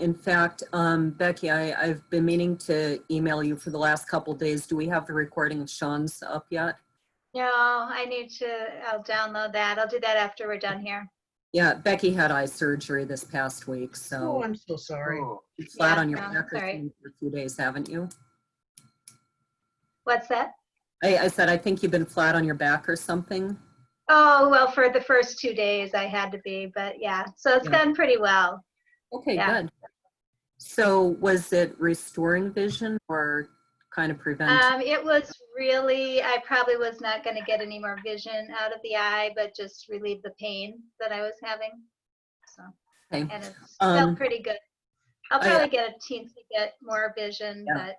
In fact, Becky, I've been meaning to email you for the last couple days. Do we have the recording of Sean's up yet? No, I'll download that. I'll do that after we're done here. Yeah, Becky had eye surgery this past week, so. Oh, I'm so sorry. You're flat Yeah, on your no, back or sorry. something for a few days, haven't you? What's that? I said, I think you've been flat on your back or something. Oh, well, for the first 2 days I had to be, but yeah, so it's Yeah. gone pretty well. Okay, Yeah. good. So was it restoring vision or kind of preventing? It was really, I probably was not going to get any more vision out of the eye, but just relieve the pain that I was having. So, Okay. and it felt pretty good. I'll probably I- get a teensy bit more vision, Yeah. but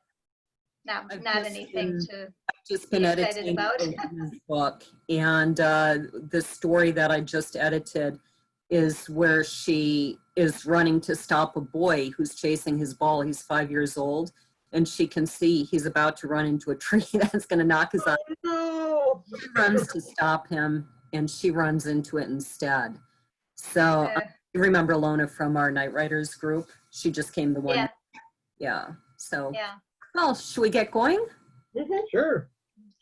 I've not just anything been- to I've just been be excited editing about. a woman's book, and the story that I just edited is where she is running to stop a boy who's chasing his ball. He's 5 years old, and she can see he's about to run into a tree that's going to knock his eye. No. He runs to stop him, and she runs into it instead. So you remember Lona from our Night Riders group? She just came the one. Yeah. Yeah. So, Yeah. well, should we get going? Sure.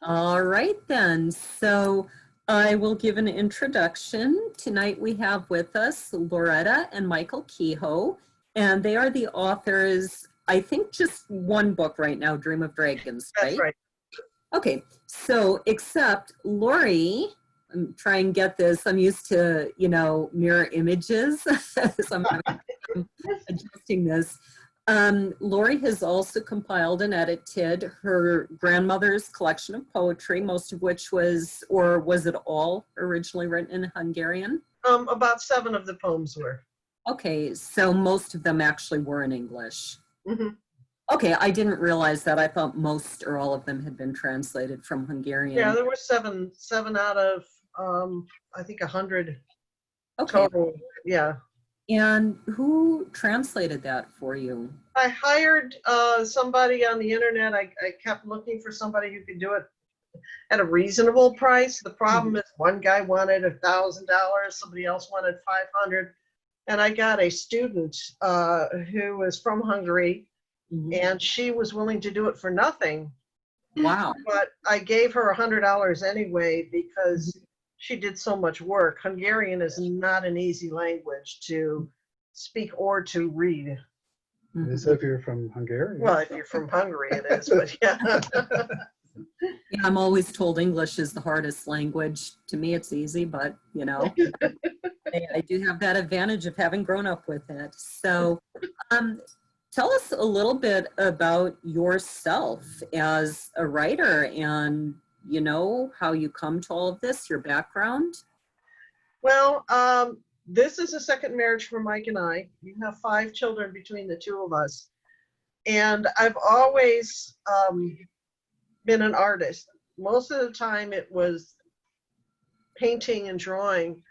All right, then. So I will give an introduction. Tonight we have with us Lauretta and Michael Kehoe, and they are the authors, I think just one book right now, Dream of Dragons, right? That's right. Okay, so except Laurie, I'm trying to get this, I'm used to, mirror images, so I'm adjusting this. Laurie has also compiled and edited her grandmother's collection of poetry, most of which was it all originally written in Hungarian? About 7 of the poems were. Okay, so most of them actually were in English. Mhm. Okay, I didn't realize that. I thought most or all of them had been translated from Hungarian. Yeah, there were seven out of, I think 100 Okay, total. Yeah. and who translated that for you? I hired somebody on the internet. I kept looking for somebody who could do it at a reasonable price. The problem is one guy wanted $1,000, somebody else wanted 500, and I got a student who was from Hungary, and she was willing to do it for nothing. Wow. But I gave her $100 anyway because she did so much work. Hungarian is not an easy language to speak or to read. As if you're from Hungary. Well, if you're from Hungary, it is, but yeah. Yeah, I'm always told English is the hardest language. To me, it's easy, but I do have that advantage of having grown up with it. So tell us a little bit about yourself as a writer and, how you come to all of this, your background. Well, this is a second marriage for Mike and I. We have 5 children between the two of us. And I've always been an artist. Most of the time it was painting and drawing.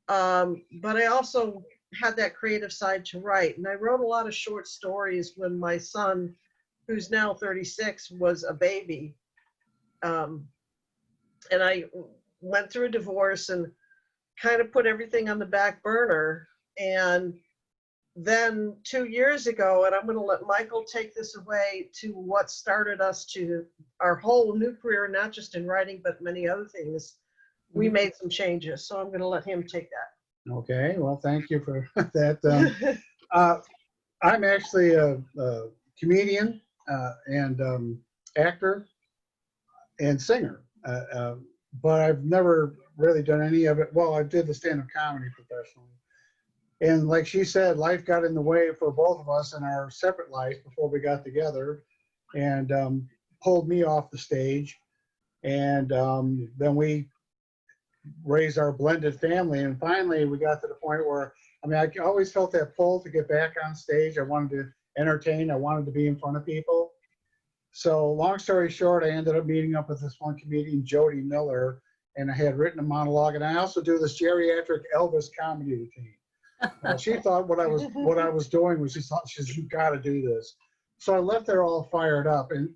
But I also had that creative side to write. And I wrote a lot of short stories when my son, who's now 36, was a baby. And I went through a divorce and kind of put everything on the back burner. And then 2 years ago, and I'm going to let Michael take this away, to what started us to our whole new career, not just in writing, but many other things, we made some changes. So I'm going to let him take that. Okay, well, thank you for that. I'm actually a comedian and actor and singer, but I've never really done any of it. Well, I did the stand-up comedy professionally. And like she said, life got in the way for both of us in our separate life before we got together, and pulled me off the stage. And then we raised our blended family, and finally we got to the point where, I always felt that pull to get back on stage. I wanted to entertain. I wanted to be in front of people. So long story short, I ended up meeting up with this one comedian, Jody Miller, and I had written a monologue. And I also do this geriatric Elvis comedy routine. She thought what I was doing was, she says, you got to do this. So I left there all fired up, and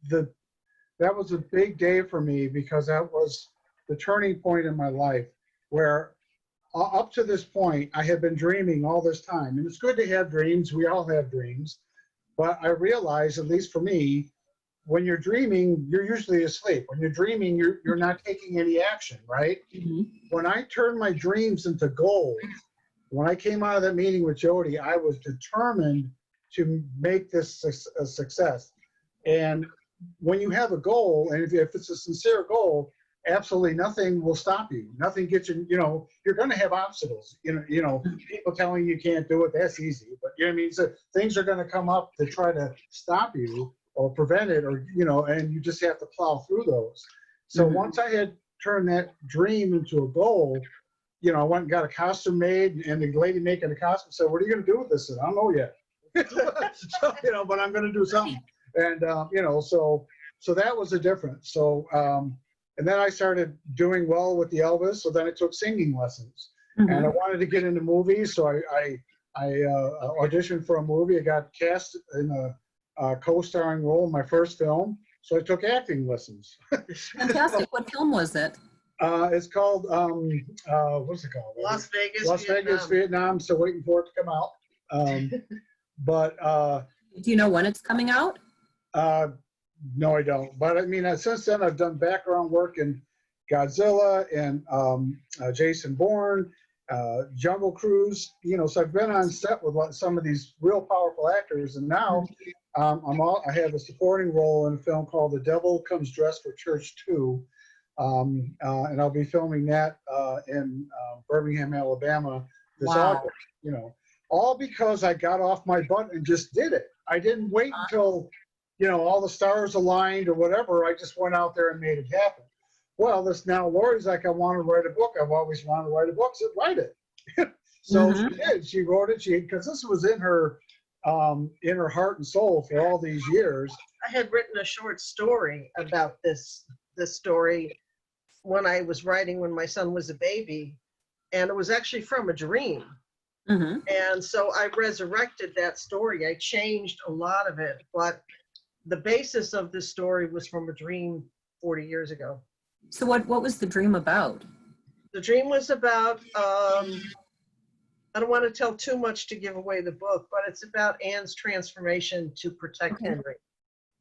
that was a big day for me, because that was the turning point in my life where up to this point, I had been dreaming all this time. And it's good to have dreams. We all have dreams. But I realized, at least for me, when you're dreaming, you're usually asleep. When you're dreaming, you're not taking any action, right? Mm-hmm. When I turned my dreams into goals, when I came out of that meeting with Jody, I was determined to make this a success. And when you have a goal, and if it's a sincere goal, absolutely nothing will stop you. Nothing gets you, you're going to have obstacles. People telling you can't do it, that's easy. But you know what I mean? So things are going to come up to try to stop you or prevent it, or, and you just have to plow through those. So once I had turned that dream into a goal, I went and got a costume made, and the lady making the costume said, "What are you going to do with this?" I said, "I don't know yet." So, but I'm going to do something. And, so that was the difference. So, and then I started doing well with the Elvis. So then I took singing lessons, and I wanted to get into movies. So I auditioned for a movie. I got cast in a co-starring role in my first film. So I took acting lessons. Fantastic. What film was it? It's called, what's it called? Las Vegas, Las Vegas, Vietnam. Still waiting for it to come out. But Do you know when it's coming out? no, I don't. But I mean, since then I've done background work in Godzilla and Jason Bourne, Jungle Cruise. So I've been on set with some of these real powerful actors, and now I have a supporting role in a film called The Devil Comes Dressed for Church 2. And I'll be filming that in Birmingham, Alabama this August. All because I got off my butt and just did it. I didn't wait until, all the stars aligned or whatever. I just went out there and made it happen. Well, now Laurie's like, I want to write a book. I've always wanted to write a book. So write it. So she did. She wrote it. Because this was in her heart and soul for all these years. I had written a short story about this story when I was writing when my son was a baby, and it was actually from a dream. And so I resurrected that story. I changed a lot of it, but the basis of this story was from a dream 40 years ago. So what was the dream about? The dream was about, I don't want to tell too much to give away the book, but it's about Anne's transformation to protect Henry.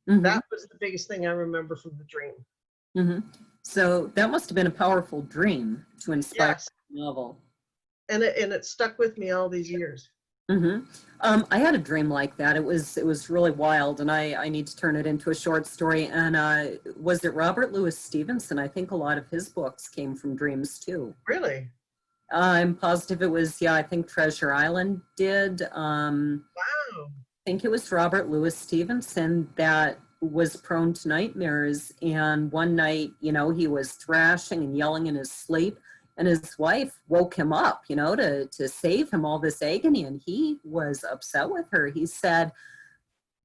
That was the biggest thing I remember from the dream. So that must have been a powerful dream to inspire the novel. And it stuck with me all these years. I had a dream like that. It was really wild, and I need to turn it into a short story. And was it Robert Louis Stevenson? I think a lot of his books came from dreams too. Really? I'm positive it was, I think Treasure Island did. Wow. I think it was Robert Louis Stevenson that was prone to nightmares. And one night, he was thrashing and yelling in his sleep. And his wife woke him up, to save him all this agony. And he was upset with her. He said,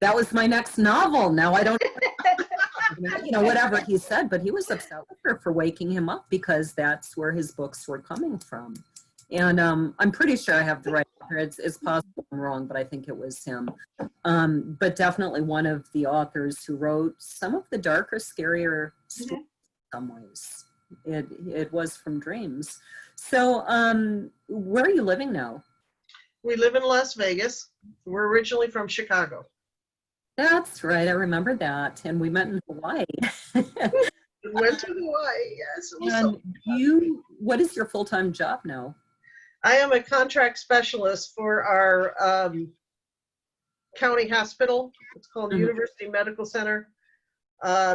"That was my next novel. Now I don't," whatever he said. But he was upset with her for waking him up because that's where his books were coming from. And I'm pretty sure I have the right author. It's possible I'm wrong, but I think it was him. But definitely one of the authors who wrote some of the darker, scarier stories in some ways. It was from dreams. So where are you living now? We live in Las Vegas. We're originally from Chicago. That's right. I remember that. And we met in Hawaii. We went to Hawaii, yes. And what is your full-time job now? I am a contract specialist for our county hospital. It's called University Medical Center.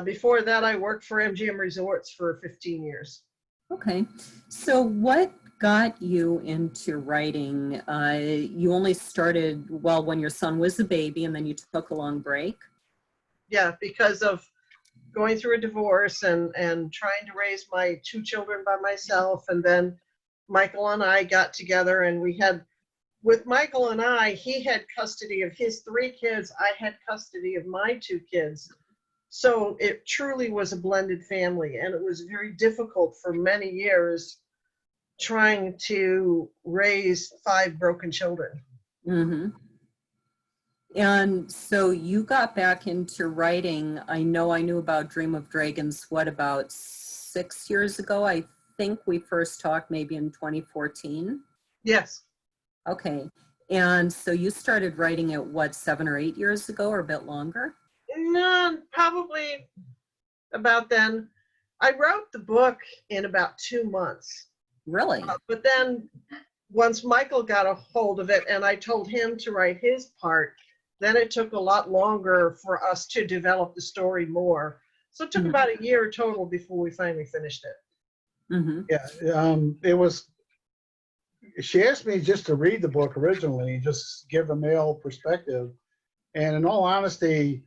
Before that, I worked for MGM Resorts for 15 years. Okay. So what got you into writing? You only started, when your son was a baby, and then you took a long break? Yeah, because of going through a divorce and trying to raise my 2 children by myself. And then Michael and I got together, and with Michael and I, he had custody of his 3 kids. I had custody of my 2 kids. So it truly was a blended family, and it was very difficult for many years trying to raise 5 broken children. And so you got back into writing. I knew about Dream of Dragons, about 6 years ago, I think we first talked maybe in 2014. Yes. Okay. And so you started writing it, what, 7 or 8 years ago or a bit longer? No, probably about then. I wrote the book in about 2 months. Really? But then once Michael got a hold of it and I told him to write his part, then it took a lot longer for us to develop the story more. So it took Mhm. about a year total before we finally finished it. Mm-hmm. Yeah, it was, she asked me just to read the book originally, just give a male perspective. And in all honesty,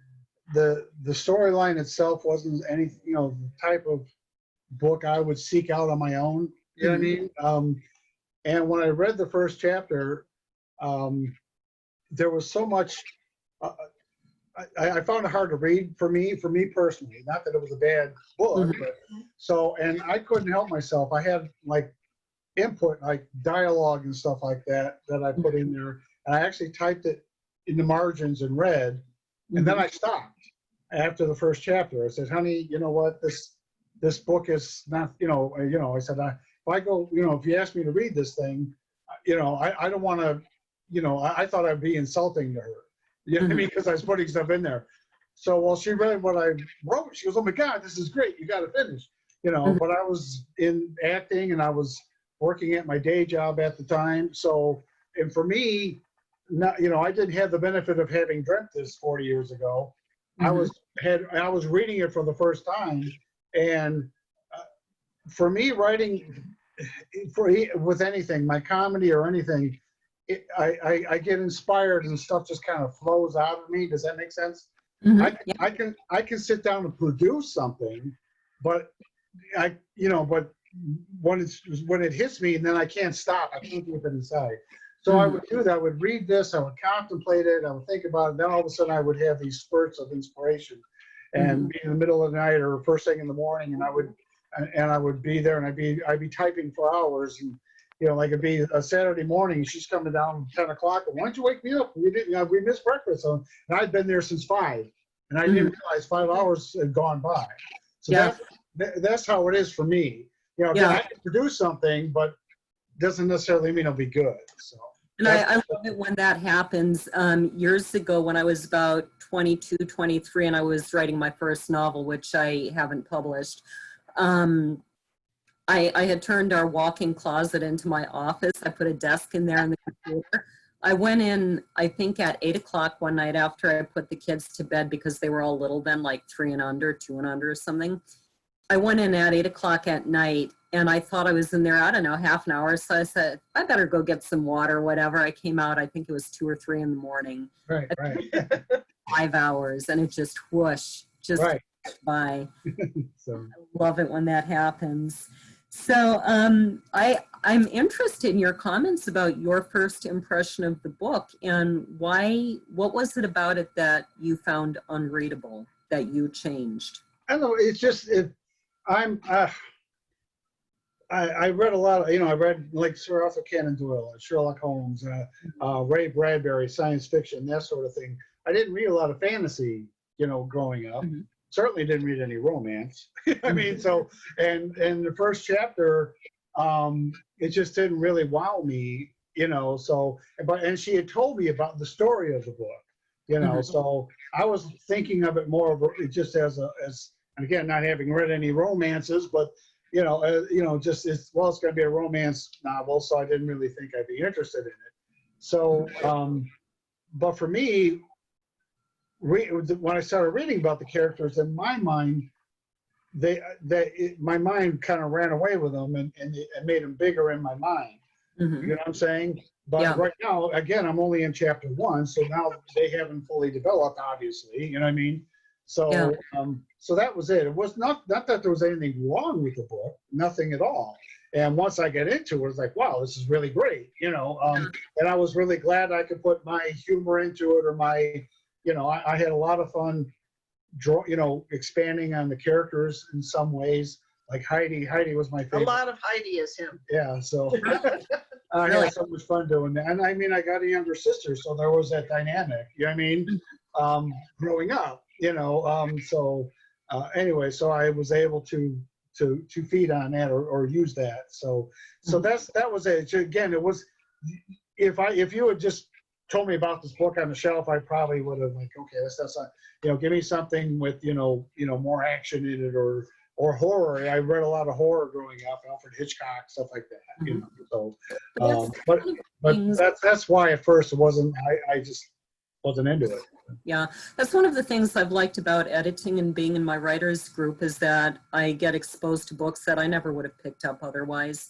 the storyline itself wasn't any, the type of book I would seek out on my own. You know what I mean? And when I read the first chapter, there was so much, I found it hard to read for me personally. Not that it was a bad book, but so, and I couldn't help myself. I had like input, like dialogue and stuff like that I put in there. And I actually typed it in the margins and read, and then I stopped after the first chapter. I said, honey, you know what, this book is not, I said, if I go, if you ask me to read this thing, I don't want to, I thought I'd be insulting to her. You know what I mean? Because I was putting stuff in there. So while she read what I wrote, she goes, oh my God, this is great. You got to finish. But I was in acting and I was working at my day job at the time. So, and for me, not, I didn't have the benefit of having dreamt this 40 years ago. I was reading it for the first time. And for me, writing with anything, my comedy or anything, I get inspired and stuff just kind of flows out of me. Does that make sense? I can sit down and produce something, but but when it hits me, and then I can't stop. I can't keep it inside. So I would do that. I would read this. I would contemplate it. I would think about it. Then all of a sudden, I would have these spurts of inspiration, and be in the middle of the night or first thing in the morning, and I would be there, and I'd be typing for hours, and like it'd be a Saturday morning. She's coming down 10 o'clock. Why don't you wake me up? We missed breakfast. So, and I'd been there since 5, and I didn't realize 5 hours had gone by. So that's how it is for me. I can produce something, but doesn't necessarily mean it'll be good. So. And I love it when that happens. Years ago, when I was about 22, 23, and I was writing my first novel, which I haven't published, I had turned our walk-in closet into my office. I put a desk in there and the computer. I went in, I think at 8 o'clock one night after I put the kids to bed because they were all little then, like 3 and under, 2 and under or something. I went in at 8 o'clock at night and I thought I was in there, I don't know, half an hour. So I said, I better go get some water or whatever. I came out, I think it was 2 or 3 in the morning. Right. 5 hours and it just whoosh, just by. So. I love it when that happens. So I'm interested in your comments about your first impression of the book and what was it about it that you found unreadable, that you changed? I don't know, it's just, I read a lot of, I read like Sir Arthur Conan Doyle, Sherlock Holmes, Ray Bradbury, science fiction, that sort of thing. I didn't read a lot of fantasy, growing up. Certainly didn't read any romance. I mean, so, and the first chapter, it just didn't really wow me, so, and she had told me about the story of the book, so I was thinking of it more of just as, and again, not having read any romances, but, just, it's going to be a romance novel, so I didn't really think I'd be interested in it. So, but for me, when I started reading about the characters, in my mind, my mind kind of ran away with them and made them bigger in my mind. You know what I'm saying? But right now, again, I'm only in chapter 1, so now they haven't fully developed, obviously. You know what I mean? So, so that was it. It was not that there was anything wrong with the book, nothing at all. And once I get into it, it was like, wow, this is really great, and I was really glad I could put my humor into it, or my, I had a lot of fun, expanding on the characters in some ways. Like Heidi was my favorite. A lot of Heidi is him. Yeah, so I had so much fun doing that. And I mean, I got a younger sister, so there was that dynamic, you know what I mean? Growing up, so anyway, so I was able to to feed on that or use that. So that was it. So again, it was, if you had just told me about this book on the shelf, I probably would have like, okay, that's not, give me something with more action in it or horror. I read a lot of horror growing up, Alfred Hitchcock, stuff like that. So but that's why at first it wasn't. I just wasn't into it. Yeah, that's one of the things I've liked about editing and being in my writers group is that I get exposed to books that I never would have picked up otherwise.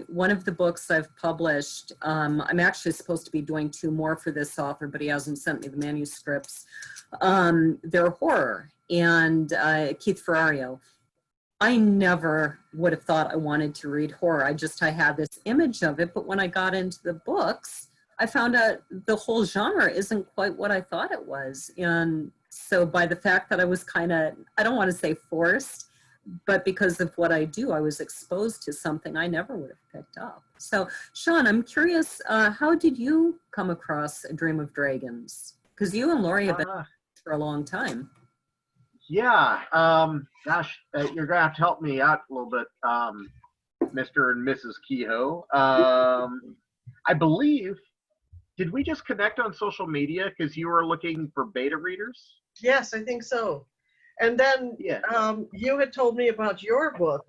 One of the books I've published, I'm actually supposed to be doing 2 more for this author, but he hasn't sent me the manuscripts. They're horror, and Keith Ferrario. I never would have thought I wanted to read horror. I had this image of it, but when I got into the books, I found out the whole genre isn't quite what I thought it was. And so by the fact that I was kind of, I don't want to say forced, but because of what I do, I was exposed to something I never would have picked up. So Sean, I'm curious, how did you come across A Dream of Dragons? Because you and Laurie have been for a long time. Yeah, gosh, you're gonna have to help me out a little bit, Mr. and Mrs. Kehoe. I believe, did we just connect on social media because you were looking for beta readers? Yes, I think so. And then you had told me about your book.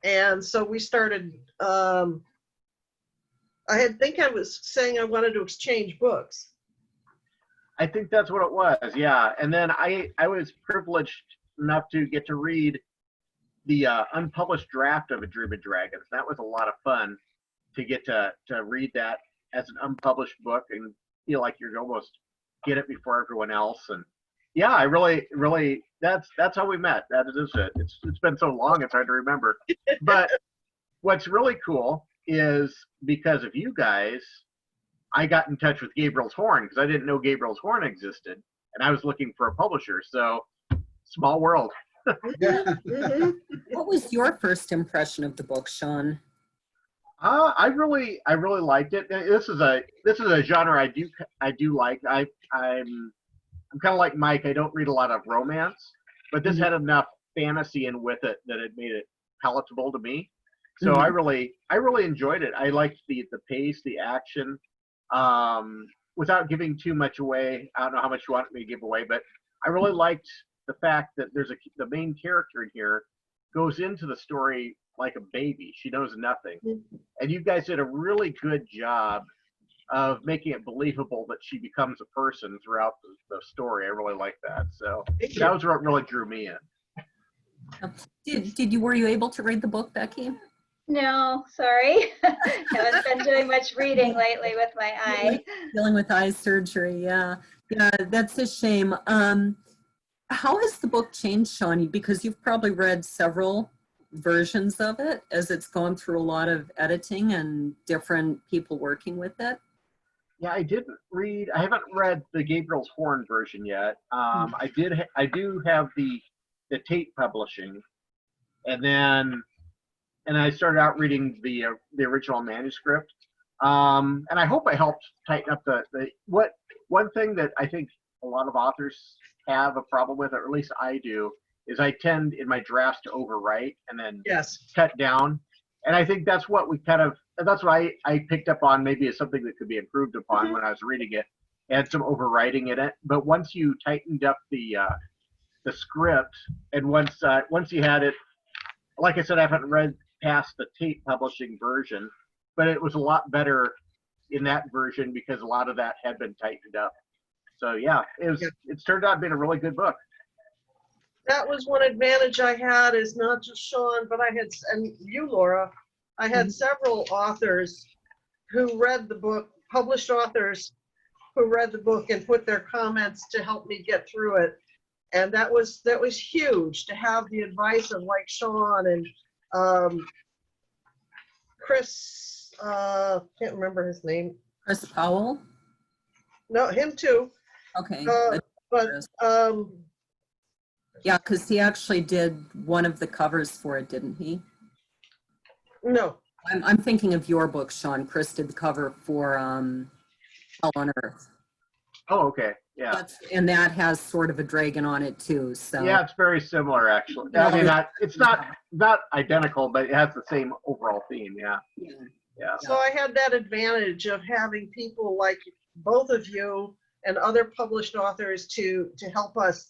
And so we started, I think I was saying I wanted to exchange books. I think that's what it was, yeah. And then I was privileged enough to get to read the unpublished draft of A Dream of Dragons. That was a lot of fun to get to read that as an unpublished book and feel like you're almost get it before everyone else. And yeah, I really that's how we met. That is it. It's been so long it's hard to remember. But what's really cool is because of you guys, I got in touch with Gabriel's Horn because I didn't know Gabriel's Horn existed, and I was looking for a publisher. So small world. What was your first impression of the book, Sean? I really liked it. This is a genre I do like. I'm kind of like Mike. I don't read a lot of romance, but this had enough fantasy in with it that it made it palatable to me. So I really enjoyed it. I liked the pace, the action, without giving too much away. I don't know how much you want me to give away, but I really liked the fact that the main character in here goes into the story like a baby. She knows nothing. And you guys did a really good job of making it believable that she becomes a person throughout the story. I really like that. So that was what really drew me in. Were you able to read the book, Becky? No, sorry. Haven't been doing much reading lately with my eye. Dealing with eye surgery, yeah. Yeah, that's a shame. How has the book changed, Sean? Because you've probably read several versions of it as it's gone through a lot of editing and different people working with it. Yeah, I haven't read the Gabriel's Horn version yet. I do have the Tate publishing, and I started out reading the original manuscript. And I hope I helped tighten up one thing that I think a lot of authors have a problem with, or at least I do, is I tend in my drafts to overwrite and then cut down. And I think that's what that's what I picked up on maybe as something that could be improved upon when I was reading it. It had some overwriting in it. But once you tightened up the script, and once you had it, like I said, I haven't read past the Tate publishing version, but it was a lot better in that version because a lot of that had been tightened up. So yeah, it's turned out being a really good book. That was one advantage I had, is not just Sean, but and you, Laura, I had several authors who read the book, published authors who read the book and put their comments to help me get through it. And that was huge to have the advice of like Sean and Chris, can't remember his name. Chris Powell? No, him too. Okay. But yeah, because he actually did one of the covers for it, didn't he? No. I'm thinking of your book, Sean. Chris did the cover for Hell on Earth. Oh, okay. Yeah. And that has sort of a dragon on it too. So Yeah, it's very similar actually. I mean, it's not identical, but it has the same overall theme. Yeah. yeah. Yeah. So I had that advantage of having people like both of you and other published authors to help us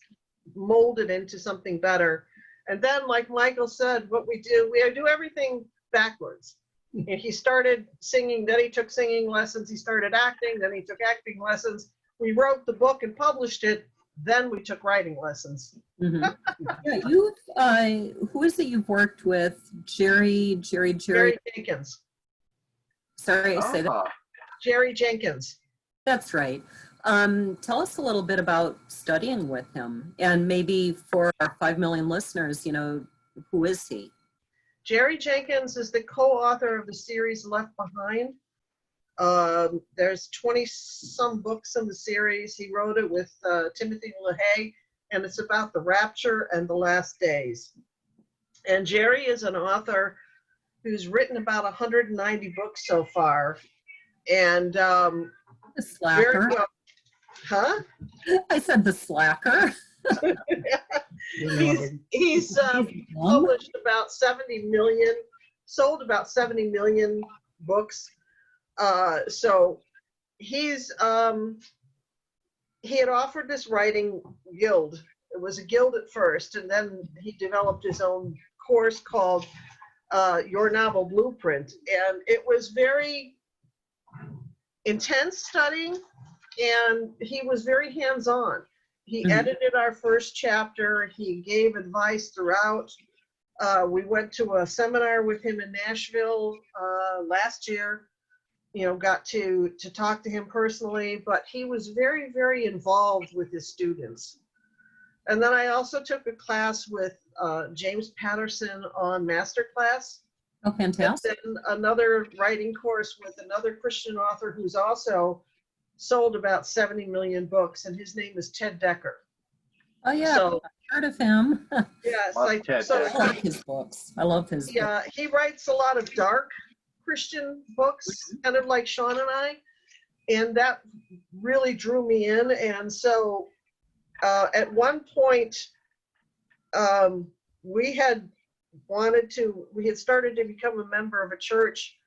mold it into something better. And then, like Michael said, what we do everything backwards. And he started singing, then he took singing lessons, he started acting, then he took acting lessons. We wrote the book and published it, then we took writing lessons. Mhm. Yeah, you who is it you've worked with? Jerry Jenkins. Sorry, I say that. Oh, Jerry Jenkins. That's right. Tell us a little bit about studying with him, and maybe for our 5 million listeners, you know, who is he? Jerry Jenkins is the co-author of the series Left Behind. There's 20 some books in the series. He wrote it with Timothy LaHaye, and it's about the rapture and the last days. And Jerry is an author who's written about 190 books so far. And The slacker. very, huh? I said the slacker. He's published about 70 million, sold about 70 million books. So he's he had offered this writing guild. It was a guild at first, and then he developed his own course called Your Novel Blueprint, and it was very intense studying, and he was very hands-on. He edited our first chapter. He gave advice throughout. We went to a seminar with him in Nashville last year. You know, got to talk to him personally, but he was very, very involved with his students. And then I also took a class with James Patterson on Masterclass. Oh, fantastic. And then another writing course with another Christian author who's also sold about 70 million books, and his name is Ted Decker. Oh, yeah. So, I've heard of him. yes, Love Ted so I like his books. I love his books. yeah, he writes a lot of dark Christian books, kind of like Sean and I, and that really drew me in. And so at one point, we had started to become a member of a church,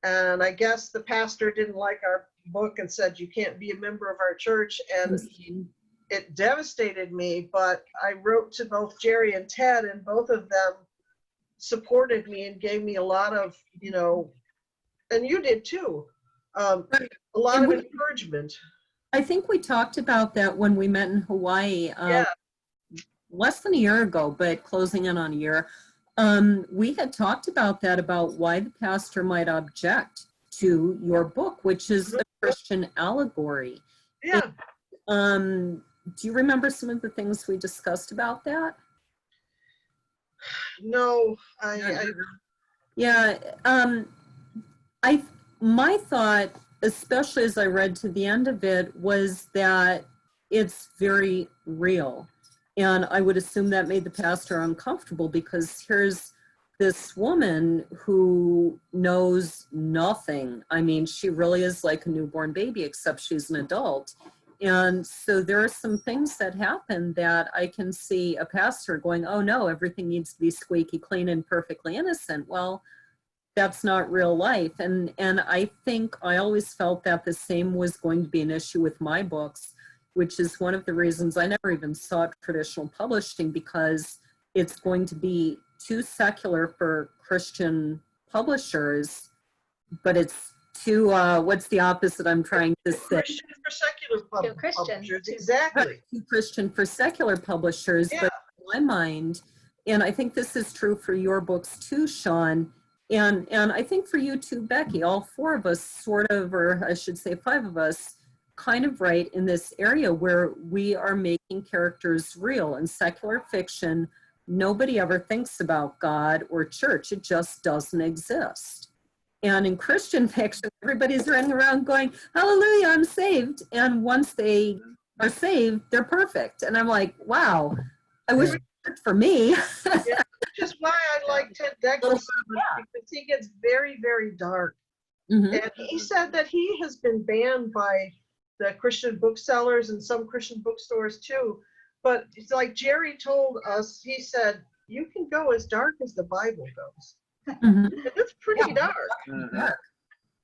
and I guess the pastor didn't like our book and said, you can't be a member of our church, and it devastated me. But I wrote to both Jerry and Ted, and both of them supported me and gave me a lot of, you know, and you did too, a lot of encouragement. I think we talked about that when we met in Hawaii less than a year ago, but closing in on a year. We had talked about that, about why the pastor might object to your book, which is a Christian allegory. Yeah. And, do you remember some of the things we discussed about that? No, my thought, especially as I read to the end of it, was that it's very real. And I would assume that made the pastor uncomfortable, because here's this woman who knows nothing. I mean, she really is like a newborn baby, except she's an adult. And so there are some things that happen that I can see a pastor going, oh no, everything needs to be squeaky clean and perfectly innocent. Well, that's not real life. And I think I always felt that the same was going to be an issue with my books, which is one of the reasons I never even sought traditional publishing, because it's going to be too secular for Christian publishers, but it's too, what's the opposite I'm trying to say? Christian for secular publishers. Exactly. Too Christian for secular publishers, Yeah. but in my mind, and I think this is true for your books too, Sean, and I think for you too, Becky, all four of us sort of, or I should say 5 of us, kind of write in this area where we are making characters real. In secular fiction, nobody ever thinks about God or church. It just doesn't exist. And in Christian fiction, everybody's running around going, hallelujah, I'm saved. And once they are saved, they're perfect. And I'm like, wow, I wish it worked for me. Yeah, which is why I like Ted Decker so much, because he gets very, very dark. Mm-hmm. And he said that he has been banned by the Christian booksellers and some Christian bookstores too. But it's like Jerry told us, he said, you can go as dark as the Bible goes. Mhm. And it's pretty dark. Mhm.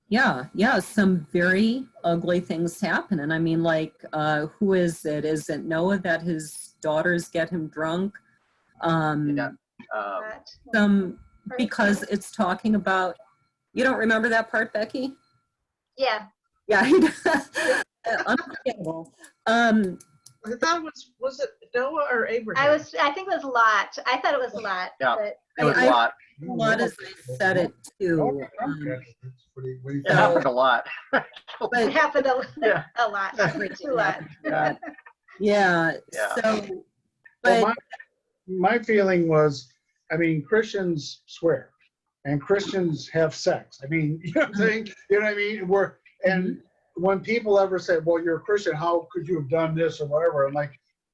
Yeah, some very ugly things happen. And I mean, like, who is it? Is it Noah that his daughters get him drunk? Yeah. Some, because it's talking about, you don't remember that part, Becky? Yeah. Yeah, unforgettable. I thought it was it Noah or Abraham? I think it was Lot. I thought it was Lot. Yeah. But It was a I- lot. A lot as I said it too. It happened a lot. it But happened Yeah. a lot. A lot. yeah, Yeah. so, Well, but my feeling was, I mean, Christians swear and Christians have sex. I mean, you know what I'm saying? You know what I mean? And when people ever say, well, you're a Christian, how could you have done this or whatever? I'm like,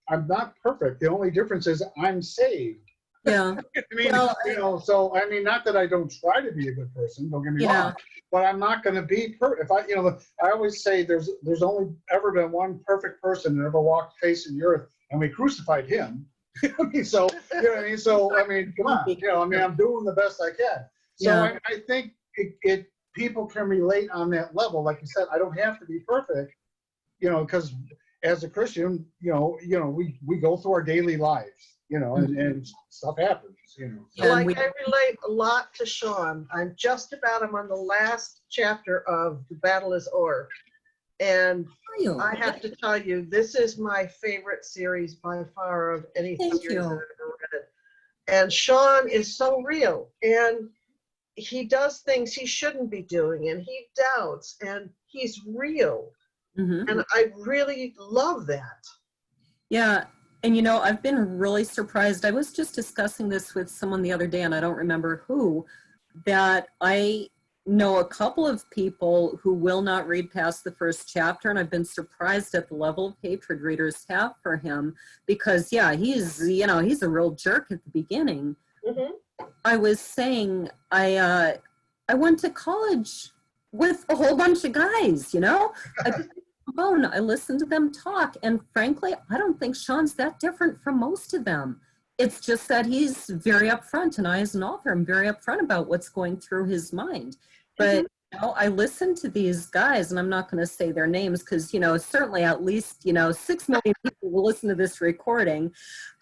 I'm not perfect. The only difference is I'm saved. yeah, I mean, Well, you know, so I mean, not that I don't try to be a good person, don't get me Yeah. wrong, but I'm not going to be perfect. If I, you know, I always say there's only ever been one perfect person that ever walked facing the earth, and we crucified him. I mean, so you know what I mean. So I mean, come on, you know, I mean, I'm doing the best I can. So Yeah. I think it people can relate on that level. Like you said, I don't have to be perfect, you know, because as a Christian, you know, we go through our daily lives, you know, and stuff happens, you know. Yeah, and Like I relate a lot to Sean. I'm on the last chapter of The Battle is O'er. And I have to tell you, this is my favorite series by far of any Thank series you. that I've ever read. And Sean is so real. And he does things he shouldn't be doing. And he doubts. And he's real. Mhm. And I really love that. Yeah, and you know, I've been really surprised. I was just discussing this with someone the other day, and I don't remember who, that I know a couple of people who will not read past the first chapter, and I've been surprised at the level of hatred readers have for him because, yeah, he's a real jerk at the beginning. Mhm. I was saying I went to college with a whole bunch of guys, you know? I listened to them talk, and frankly, I don't think Sean's that different from most of them. It's just that he's very upfront, and I, as an author, am very upfront about what's going through his mind. But you know, I listen to these guys, and I'm not going to say their names because, you know, certainly at least, you know, 6 million people will listen to this recording.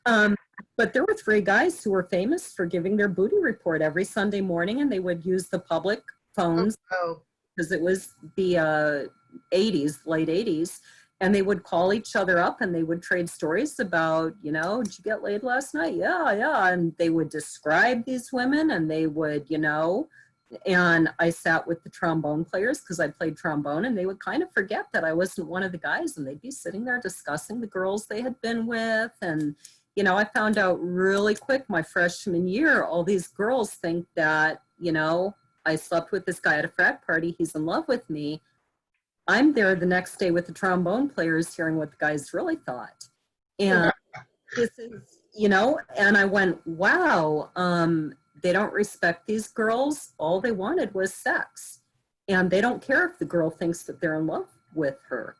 But there were 3 guys who were famous for giving their booty report every Sunday morning, and they would use the public phones Oh, because it was the 80s, late 80s, and they would call each other up and they would trade stories about, you know, did you get laid last night? Yeah. And they would describe these women and they would, you know, and I sat with the trombone players because I played trombone, and they would kind of forget that I wasn't one of the guys, and they'd be sitting there discussing the girls they had been with. And, you know, I found out really quick my freshman year, all these girls think that, you know, I slept with this guy at a frat party, he's in love with me. I'm there the next day with the trombone players hearing what the guys really thought. And this is, you know, and I went, wow, they don't respect these girls. All they wanted was sex. And they don't care if the girl thinks that they're in love with her.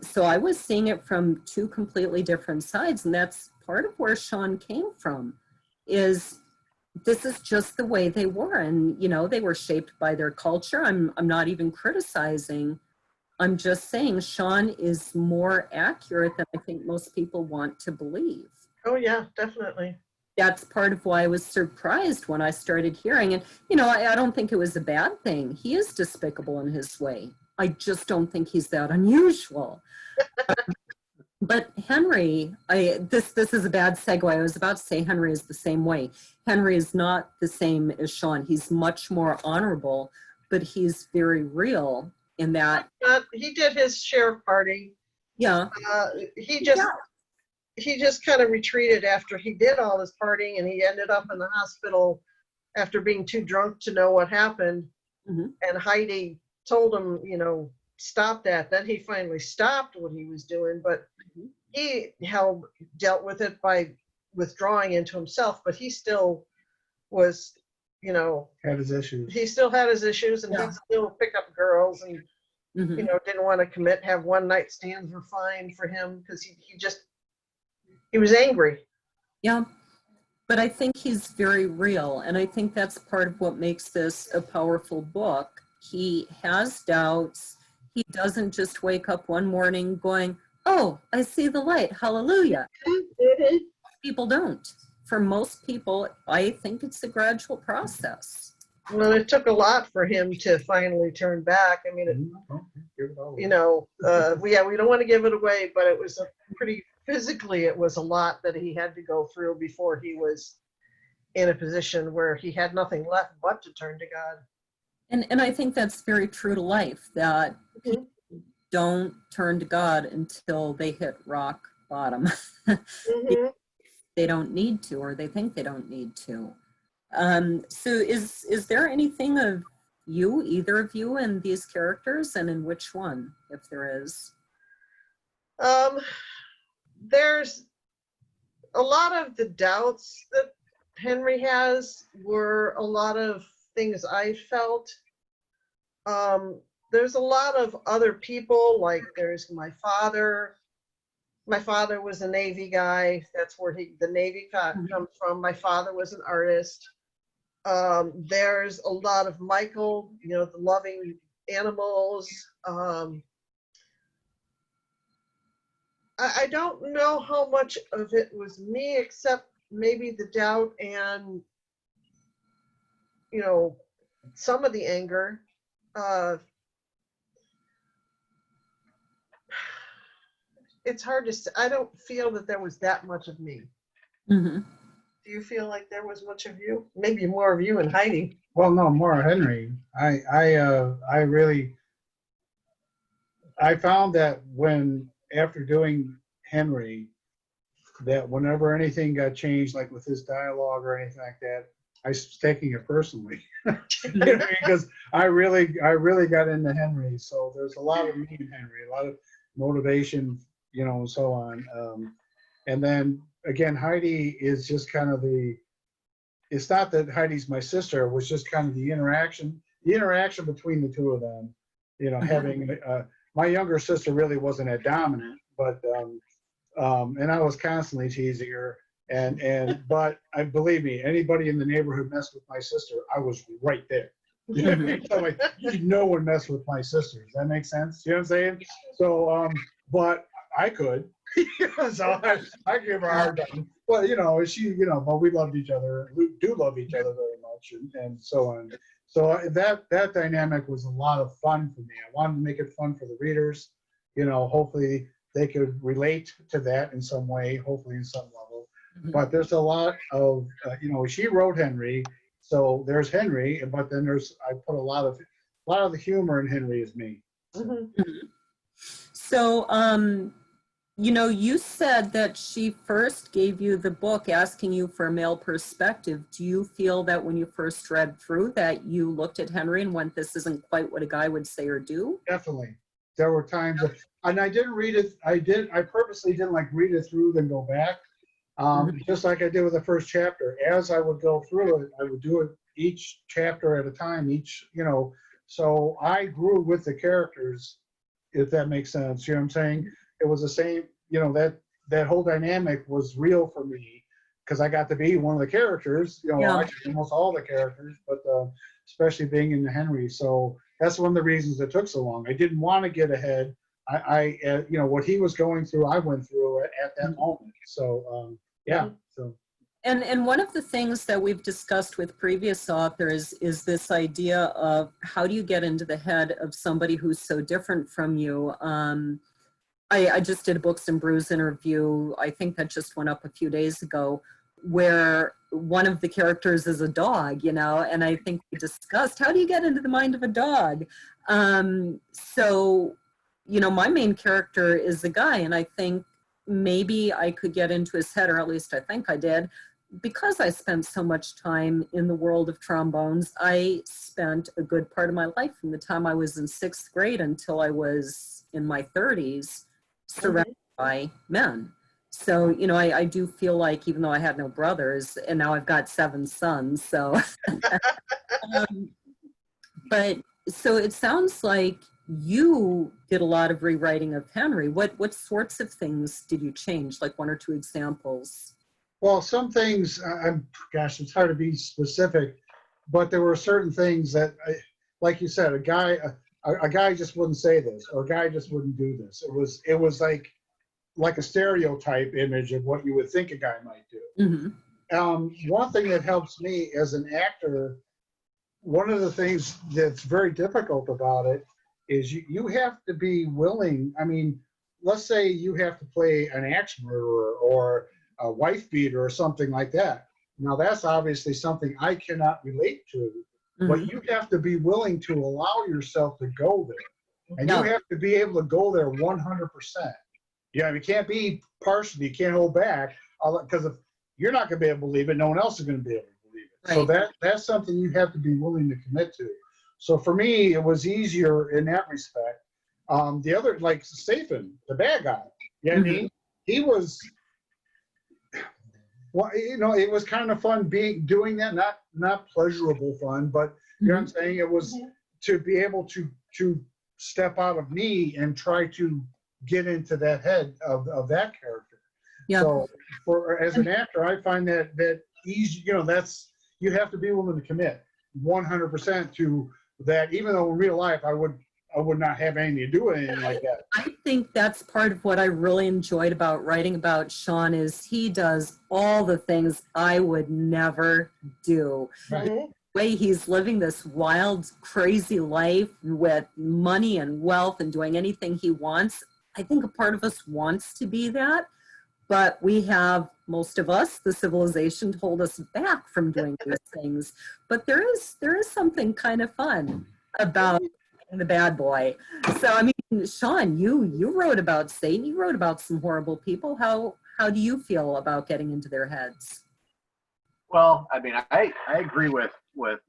So I was seeing it from 2 completely different sides. And that's part of where Sean came from, is this is just the way they were. And, you know, they were shaped by their culture. I'm not even criticizing. I'm just saying Sean is more accurate than I think most people want to believe. oh yeah, definitely. That's part of why I was surprised when I started hearing. And, you know, I don't think it was a bad thing. He is despicable in his way. I just don't think he's that unusual. But Henry, this is a bad segue. I was about to say Henry is the same way. Henry is not the same as Sean. He's much more honorable, but he's very real in that. He did his sheriff party. Yeah. He just kind of retreated after he did all this partying, and he ended up in the hospital after being too drunk to know what happened. Mhm. And Heidi told him, you know, stop that. Then he finally stopped what he was doing, but he dealt with it by withdrawing into himself, but he still was, you know, Had his issues. he still had his issues, and Yeah. he'd still pick up girls and Mhm. you know, didn't want to commit, have one night stands were fine for him because he was angry. Yeah. But I think he's very real. And I think that's part of what makes this a powerful book. He has doubts. He doesn't just wake up one morning going, oh, I see the light. Hallelujah. People don't. For most people, I think it's a gradual process. Well, it took a lot for him to finally turn back. I mean, you know, we don't want to give it away, but it was a pretty, physically, it was a lot that he had to go through before he was in a position where he had nothing left but to turn to God. And I think that's very true to life, that people don't turn to God until they hit rock bottom. Mhm. They don't need to, or they think they don't need to. So is there anything of you, either of you, in these characters, and in which one, if there is? There's a lot of the doubts that Henry has were a lot of things I felt. There's a lot of other people, like there's my father. My father was a Navy guy. That's where the Navy comes from. My father was an artist. There's a lot of Michael, you know, the loving animals. I don't know how much of it was me, except maybe the doubt and, you know, some of the anger. It's hard to say. I don't feel that there was that much of me. Mm-hmm. Do you feel like there was much of you? Maybe more of you and Heidi. Well, no, more Henry. I really, I found that after doing Henry, that whenever anything got changed, like with his dialogue or anything like that, I was taking it personally. Because I really got into Henry. So there's a lot of me in Henry, a lot of motivation, you know, and so on. And then again, Heidi is just kind of it's not that Heidi's my sister, it was just kind of the interaction between the two of them, you know, having, my younger sister really wasn't that dominant, but, and I was constantly teasing her. But believe me, anybody in the neighborhood messed with my sister, I was right there. So like, no one messed with my sister. Does that make sense? You know what I'm saying? So, but I could. So I give her a hard time. Well, you know, but we loved each other. We do love each other very much, and so on. So that dynamic was a lot of fun for me. I wanted to make it fun for the readers. You know, hopefully they could relate to that in some way, hopefully in some level. But there's a lot of, you know, she wrote Henry, so there's Henry, but then I put a lot of the humor in Henry is me. So, you know, you said that she first gave you the book asking you for a male perspective. Do you feel that when you first read through that you looked at Henry and went, this isn't quite what a guy would say or do? Definitely. There were times, and I didn't read it. I purposely didn't like read it through, then go back. Just like I did with the first chapter. As I would go through it, I would do it each chapter at a time, you know, so I grew with the characters, if that makes sense. You know what I'm saying? It was the same, you know, that whole dynamic was real for me because I got to be one of the characters, you know, actually almost all the characters, but especially being in the Henry. So that's one of the reasons it took so long. I didn't want to get ahead. You know, what he was going through, I went through it at that moment. So, yeah. So. And one of the things that we've discussed with previous authors is this idea of how do you get into the head of somebody who's so different from you? I just did a Books and Brews interview, I think that just went up a few days ago, where one of the characters is a dog, you know, and I think we discussed, how do you get into the mind of a dog? So, you know, my main character is a guy, and I think maybe I could get into his head, or at least I think I did, because I spent so much time in the world of trombones. I spent a good part of my life from the time I was in 6th grade until I was in my 30s, surrounded by men. So, you know, I do feel like, even though I had no brothers, and now I've got 7 sons, so. But so it sounds like you did a lot of rewriting of Henry. What sorts of things did you change? Like 1 or 2 examples? Well, some things, gosh, it's hard to be specific, but there were certain things that, like you said, a guy just wouldn't say this, or a guy just wouldn't do this. It was like a stereotype image of what you would think a guy might do. Mm-hmm. One thing that helps me as an actor, one of the things that's very difficult about it is you have to be willing. I mean, let's say you have to play an axe murderer or a wife beater or something like that. Now that's obviously something I cannot relate to, but you have to be willing to allow yourself to go there. And you have to be able to go there 100%. Yeah, you can't be partial, you can't hold back, because if you're not going to be able to believe it, no one else is going to be able to believe it. Right. So that's something you have to be willing to commit to. So for me, it was easier in that respect. The other, like Safin, the bad guy, you know what I mean? He was, well, you know, it was kind of fun doing that, not pleasurable fun, but you know what I'm saying? It was to be able to step out of me and try to get into that head of that character. Yeah. So as an actor, I find that easy, you know, you have to be willing to commit 100% to that, even though in real life I would not have anything to do with anything like that. I think that's part of what I really enjoyed about writing about Sean is he does all the things I would never do. Right. The way he's living this wild, crazy life with money and wealth and doing anything he wants. I think a part of us wants to be that, but we have, most of us, the civilization to hold us back from doing those things. But there is something kind of fun about the bad boy. So, I mean, Sean, you wrote about Satan, you wrote about some horrible people. How do you feel about getting into their heads? Well, I mean, I agree with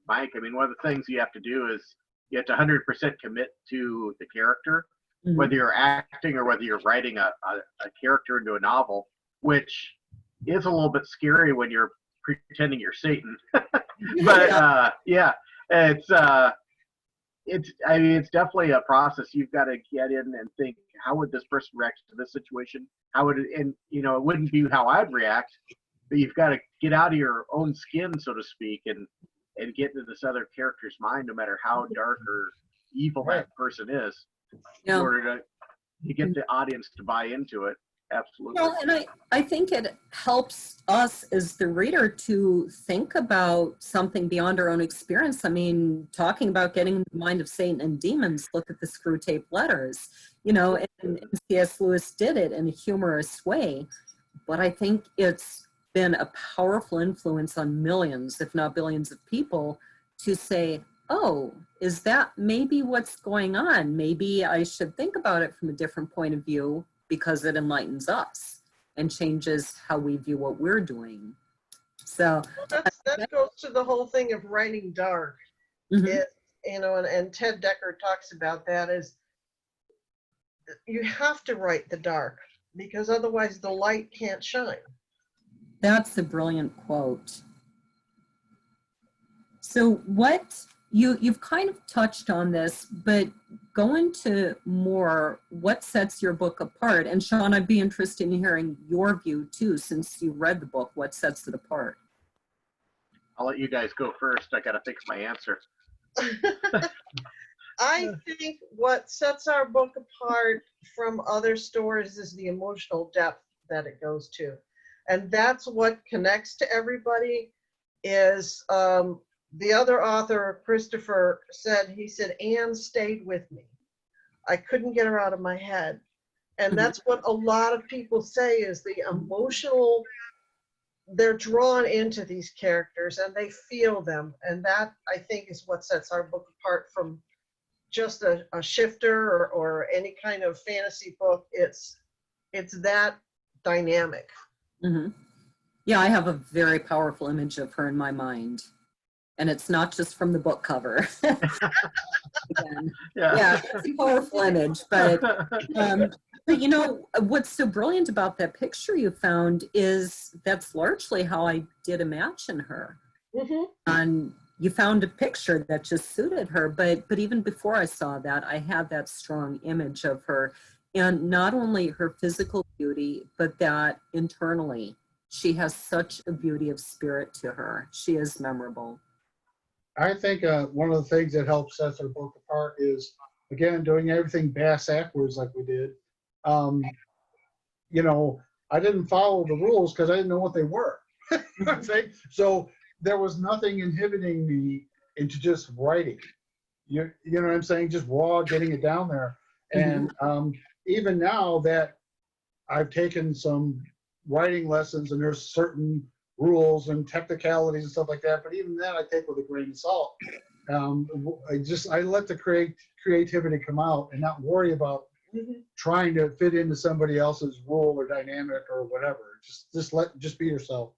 Mike. I mean, one of the things you have to do is you have to 100% commit to the character, whether you're acting or whether you're writing a character into a novel, which is a little bit scary when you're pretending you're Satan. But yeah, it's I mean, it's definitely a process. You've got to get in and think, how would this person react to this situation? How would it, and you know, it wouldn't be how I'd react, but you've got to get out of your own skin, so to speak, and get into this other character's mind, no matter how dark or evil that person is, in order to get the audience to buy into it. Absolutely. Well, and I think it helps us as the reader to think about something beyond our own experience. I mean, talking about getting in the mind of Satan and demons, look at the screw tape letters, you know, and C.S. Lewis did it in a humorous way. But I think it's been a powerful influence on millions, if not billions of people to say, oh, is that maybe what's going on? Maybe I should think about it from a different point of view, because it enlightens us and changes how we view what we're doing. So that goes to the whole thing of writing dark. It, you know, and Ted Decker talks about that, is you have to write the dark because otherwise the light can't shine. That's a brilliant quote. So what you've kind of touched on this, but go into more what sets your book apart. And Sean, I'd be interested in hearing your view too, since you read the book. What sets it apart? I'll let you guys go first. I got to think of my answer. I think what sets our book apart from other stories is the emotional depth that it goes to. And that's what connects to everybody. Is the other author, Christopher, he said, Anne stayed with me. I couldn't get her out of my head. And that's what a lot of people say, is the emotional, they're drawn into these characters and they feel them. And that, I think, is what sets our book apart from just a shifter or any kind of fantasy book. It's that dynamic. Yeah, I have a very powerful image of her in my mind. And it's not just from the book cover. Yeah, it's a powerful image. But you know, what's so brilliant about that picture you found is that's largely how I did imagine her. And you found a picture that just suited her. But even before I saw that, I had that strong image of her, and not only her physical beauty, but that internally, she has such a beauty of spirit to her. She is memorable. I think one of the things that helps set our book apart is, again, doing everything bass backwards like we did. You know, I didn't follow the rules because I didn't know what they were. You know what I'm saying? So there was nothing inhibiting me into just writing. You know what I'm saying? Just raw, getting it down there. And even now that I've taken some writing lessons, and there's certain rules and technicalities and stuff like that, but even that I take with a grain of salt. I let the creativity come out and not worry about trying to fit into somebody else's rule or dynamic or whatever. Just be yourself.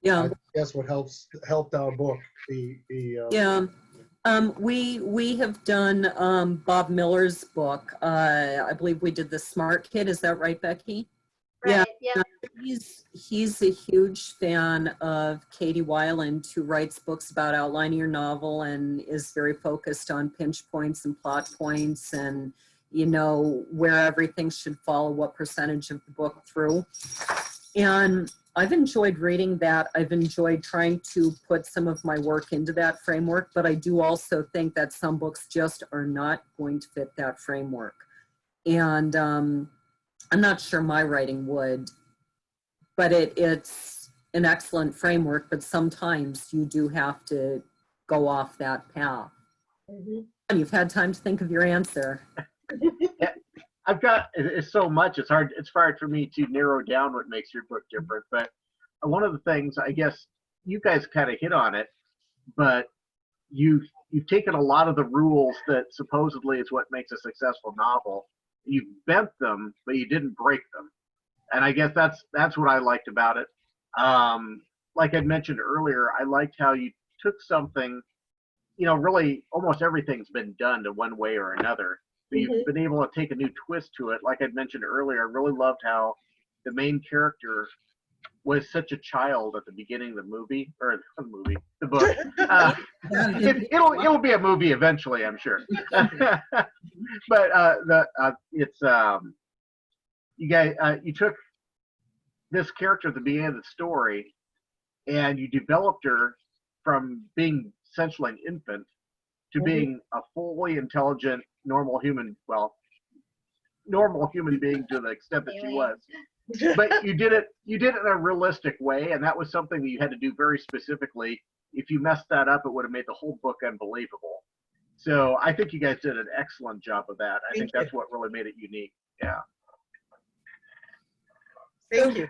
Yeah. I think that's what helped our book. Yeah. We have done Bob Miller's book. I believe we did The Smart Kid. Is that right, Becky? Right, yeah. He's a huge fan of Katie Weiland, who writes books about outlining your novel and is very focused on pinch points and plot points and, you know, where everything should follow what percentage of the book through. And I've enjoyed reading that. I've enjoyed trying to put some of my work into that framework, but I do also think that some books just are not going to fit that framework. And I'm not sure my writing would, but it's an excellent framework, but sometimes you do have to go off that path. And you've had time to think of your answer. Yeah, it's so much, it's hard for me to narrow down what makes your book different. But one of the things, I guess you guys kind of hit on it, but you've taken a lot of the rules that supposedly is what makes a successful novel. You bent them, but you didn't break them. And I guess that's what I liked about it. Like I mentioned earlier, I liked how you took something, you know, really almost everything's been done to one way or another. But you've been able to take a new twist to it. Like I mentioned earlier, I really loved how the main character was such a child at the beginning of the movie, or the book. It'll be a movie eventually, I'm sure. But you took this character at the beginning of the story, and you developed her from being essentially an infant to being a fully intelligent, normal human being to the extent that she was. But you did it in a realistic way, and that was something that you had to do very specifically. If you messed that up, it would have made the whole book unbelievable. So I think you guys did an excellent job of that. I think that's what really made it unique. Yeah. Thank you.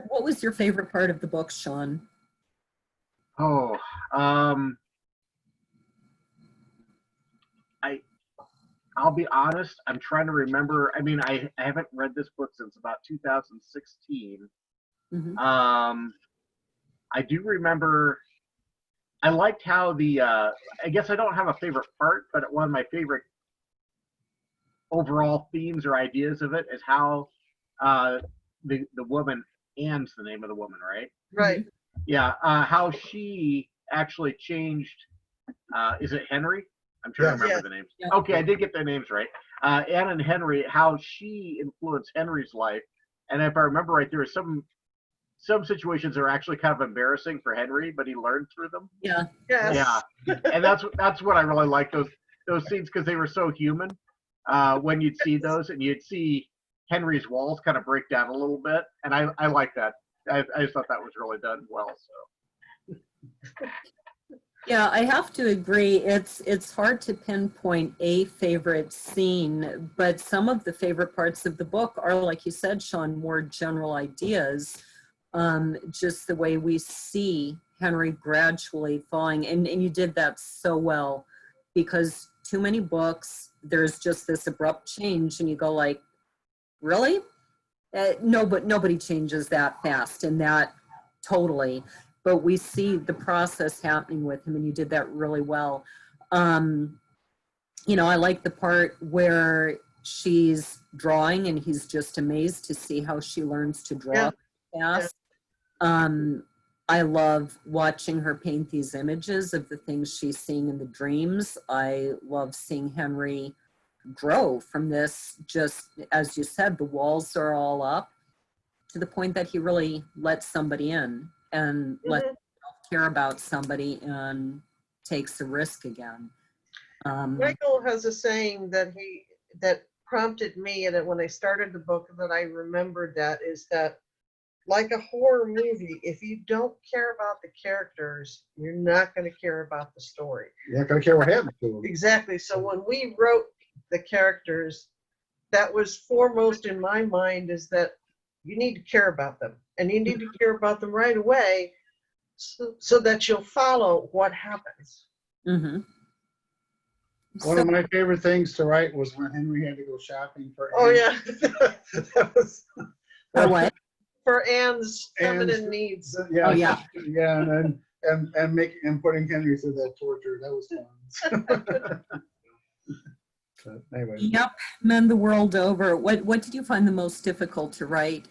What was your favorite part of the book, Sean? Oh, I'll be honest, I'm trying to remember. I mean, I haven't read this book since about 2016. I do remember, I liked how I guess I don't have a favorite part, but one of my favorite overall themes or ideas of it is how the woman, Anne's the name of the woman, right? Right. Yeah, how she actually changed, is it Henry? I'm trying to remember the names. Yeah. Okay, I did get their names right. Anne and Henry, how she influenced Henry's life. And if I remember right, there were some situations that are actually kind of embarrassing for Henry, but he learned through them. Yeah. Yes. Yeah. And that's what I really liked, those scenes, because they were so human. When you'd see those and you'd see Henry's walls kind of break down a little bit. And I like that. I just thought that was really done well. So. Yeah, I have to agree. It's hard to pinpoint a favorite scene, but some of the favorite parts of the book are, like you said, Sean, more general ideas. Just the way we see Henry gradually falling, and you did that so well, because too many books, there's just this abrupt change, and you go like, really? No, but nobody changes that fast, and that totally. But we see the process happening with him, and you did that really well. You know, I like the part where she's drawing, and he's just amazed to see how she learns to draw fast. I love watching her paint these images of the things she's seeing in the dreams. I love seeing Henry grow from this, just as you said, the walls are all up to the point that he really lets somebody in and lets himself care about somebody and takes a risk again. Michael has a saying that prompted me, and when I started the book that I remembered, that is that, like a horror movie, if you don't care about the characters, you're not going to care about the story. You're not going to care what happens to them. Exactly. So when we wrote the characters, that was foremost in my mind, is that you need to care about them, and you need to care about them right away, so that you'll follow what happens. Mm-hmm. One of my favorite things to write was when Henry had to go shopping for Oh, Anne. yeah. For what? For Anne's feminine Anne's- needs. Yeah, Oh, yeah. yeah, and putting Henry through that torture, that was fun. But anyway, Yep, men the world over. What did you find the most difficult to write?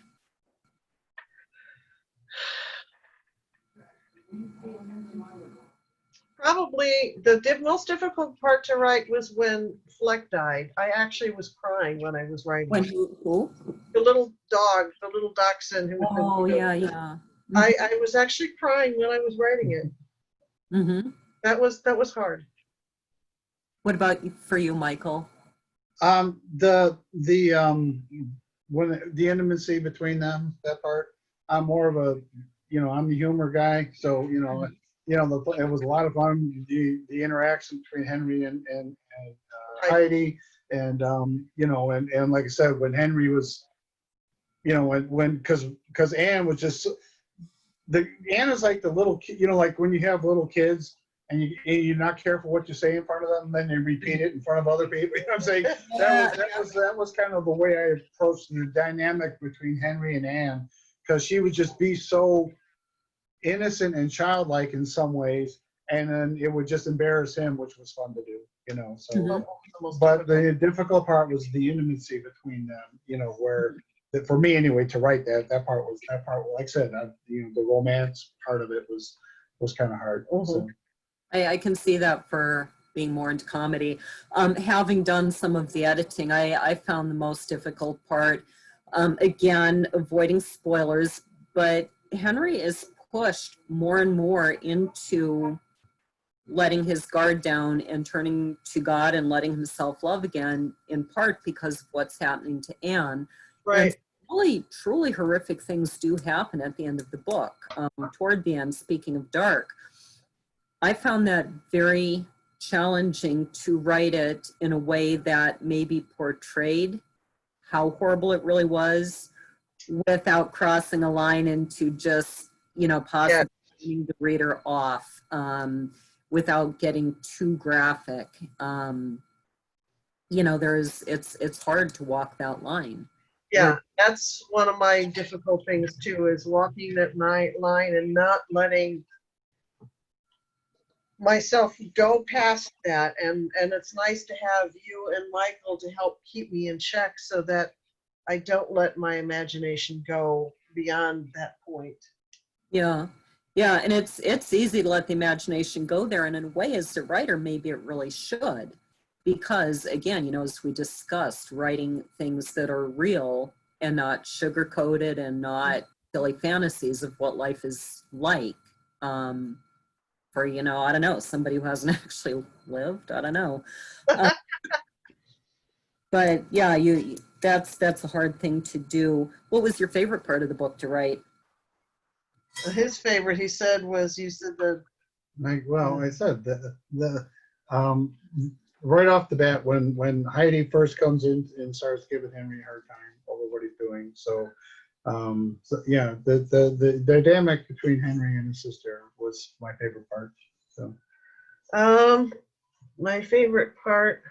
Probably the most difficult part to write was when Fleck died. I actually was crying when I was writing When it. who? The little dog, the little dachshund who had been Oh, killed. yeah, yeah. I was actually crying when I was writing it. Mm-hmm. That was hard. What about for you, Michael? when the intimacy between them, that part, I'm more of a, I'm the humor guy, so it was a lot of fun, the interaction between Henry and Heidi, and and like I said, when Henry was, because Anne was just Anne is like the little kid, like when you have little kids and you're not careful what you say in front of them, and then you repeat it in front of other people. You know what I'm saying? That was kind of the way I approached the dynamic between Henry and Anne, because she would just be so innocent and childlike in some ways, and then it would just embarrass him, which was fun to do. So. Mhm. But the difficult part was the intimacy between them. Where for me anyway, to write that part, like I said, the romance part of it was kind of hard. So. I can see that for being more into comedy. Having done some of the editing, I found the most difficult part, again, avoiding spoilers, but Henry is pushed more and more into letting his guard down and turning to God and letting himself love again, in part because of what's happening to Anne. Right. And really, truly horrific things do happen at the end of the book. Toward the end, speaking of dark, I found that very challenging to write it in a way that maybe portrayed how horrible it really was without crossing a line into just, possibly turning the reader off, without getting too graphic. It's hard to walk that line. Yeah, that's one of my difficult things too, is walking that line and not letting myself go past that, and it's nice to have you and Michael to help keep me in check so that I don't let my imagination go beyond that point. Yeah, and it's easy to let the imagination go there, and in a way, as a writer, maybe it really should, because again, as we discussed, writing things that are real and not sugar-coated and not silly fantasies of what life is like. For, I don't know, somebody who hasn't actually lived, I don't know. But yeah, that's a hard thing to do. What was your favorite part of the book to write? His favorite, he said, was, you said the I said the right off the bat, when Heidi first comes in and starts giving Henry a hard time over what he's doing. So yeah, the dynamic between Henry and his sister was my favorite part. So my favorite part.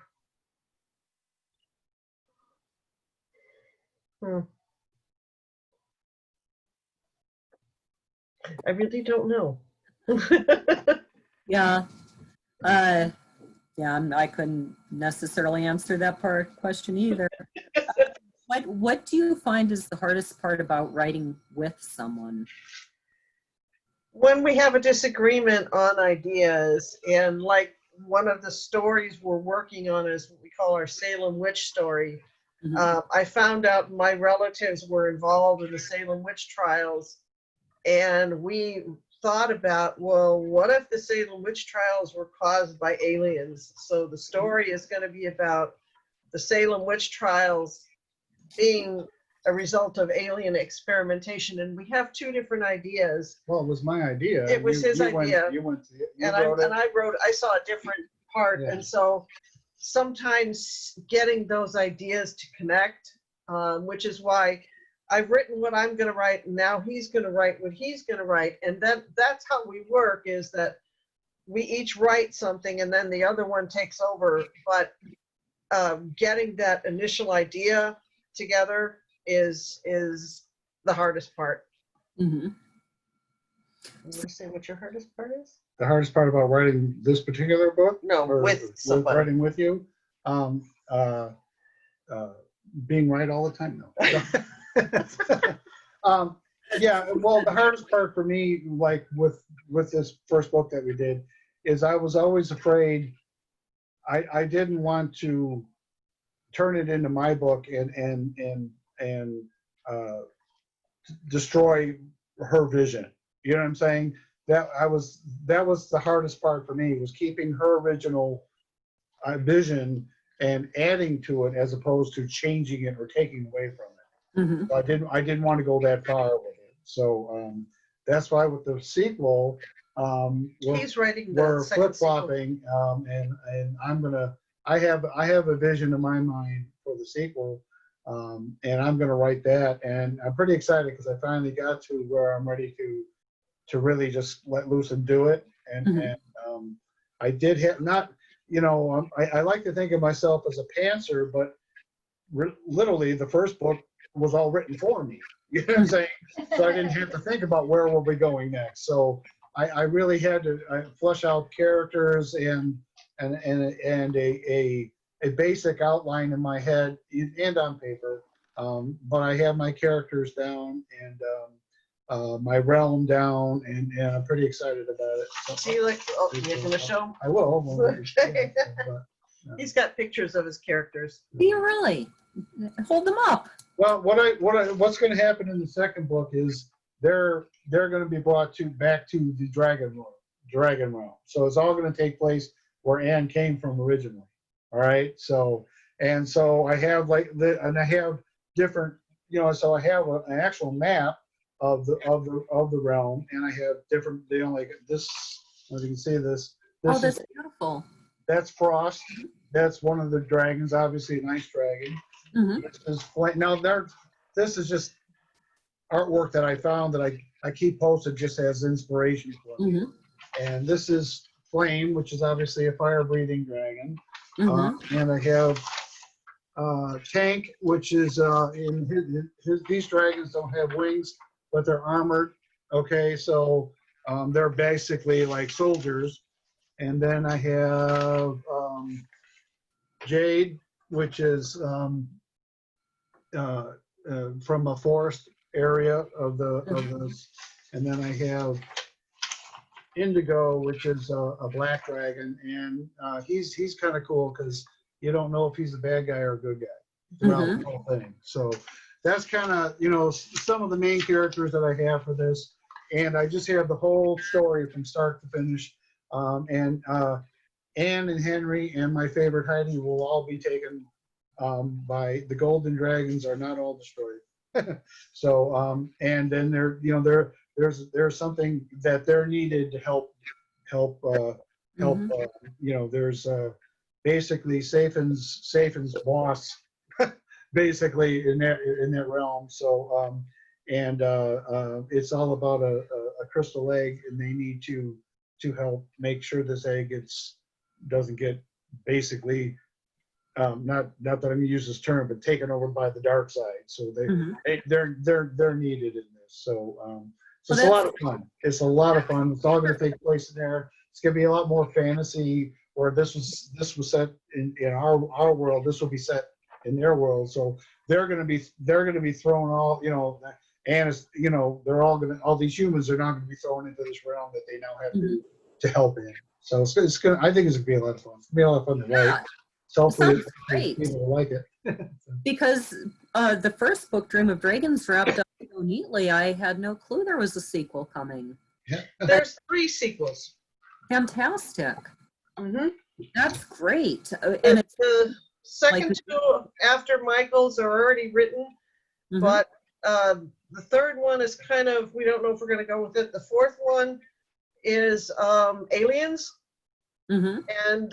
I really don't know. Yeah. I couldn't necessarily answer that question either. What do you find is the hardest part about writing with someone? when we have a disagreement on ideas, and like one of the stories we're working on is what we call our Salem witch story. I found out my relatives were involved in the Salem witch trials, and we thought about, well, what if the Salem witch trials were caused by aliens? So the story is going to be about the Salem witch trials being a result of alien experimentation, and we have two different ideas. Well, it was my idea. It was his idea. You And wrote I saw a different part. Yeah. And so sometimes getting those ideas to connect, which is why I've written what I'm going to write, and now he's going to write what he's going to write. And then that's how we work, is that we each write something and then the other one takes over. But getting that initial idea together is the hardest part. Mm-hmm. You want to say what your hardest part is? The hardest part about writing this particular book? No, with somebody. Writing with you? Being right all the time? No. Yeah, well, the hardest part for me, like with this first book that we did, is I was always afraid. I didn't want to turn it into my book and destroy her vision. You know what I'm saying? That was the hardest part for me, was keeping her original vision and adding to it as opposed to changing it or taking away from it. Mm-hmm. So I didn't want to go that far with it. So that's why with the sequel, He's writing we're the second sequel. flip-flopping, and I have a vision in my mind for the sequel, and I'm gonna write that, and I'm pretty excited because I finally got to where I'm ready to really just let loose and do it. And I did have not, I like to think of myself as a pantser, but literally the first book was all written for me. You know what I'm saying? So I didn't have to think about where we'll be going next. So I really had to flesh out characters and a basic outline in my head and on paper. But I have my characters down and my realm down, and I'm pretty excited about it. Do you like? Oh, you're gonna show him? I will. Okay. He's got pictures of his characters. Do you really? Hold them up. Well, what's going to happen in the second book is they're going to be brought back to the dragon realm. So it's all going to take place where Anne came from originally. All right. So I have I have different, so I have an actual map of the realm, and I have different, like this, as you can see this. Oh, that's beautiful. That's Frost. That's one of the dragons, obviously an ice dragon. Mm-hmm. This is just artwork that I found that I keep posted just as inspiration for me. Mm-hmm. And this is Flame, which is obviously a fire-breathing dragon. Mm-hmm. And I have Tank, which is these dragons don't have wings, but they're armored. Okay, so they're basically like soldiers. And then I have Jade, which is from a forest area of the, and then I have Indigo, which is a black dragon, and he's kind of cool because you don't know if he's a bad guy or a good guy throughout the whole thing. So that's kind of some of the main characters that I have for this, and I just have the whole story from start to finish. And Anne and Henry and my favorite Heidi will all be taken by the golden dragons. Are not all destroyed. So and then there's something that they're needed to help. There's basically Safin's boss basically in that realm. So it's all about a crystal egg, and they need to help make sure this egg doesn't get basically not that I'm going to use this term, but taken over by the dark side. So they're needed in this. So it's a lot of fun. It's a lot of fun. It's all going to take place in there. It's going to be a lot more fantasy. Where this was set in our world. This will be set in their world. So they're going to be thrown all and it's, you know, they're all these humans are now going to be thrown into this realm that they now have to help in. So it's gonna, I think it's gonna be a lot of fun. It's gonna be a lot of fun to write. Yeah, So hopefully sounds great. people will like it. Because the first book, Dream of Dragons, wrapped up so neatly. I had no clue there was a sequel coming. There's 3 sequels. Fantastic. Mm-hmm. That's great. And it's The second like- 2 after Michael's are already written, Mhm. but the third one is kind of, we don't know if we're going to go with it. The fourth one is aliens, Mhm. and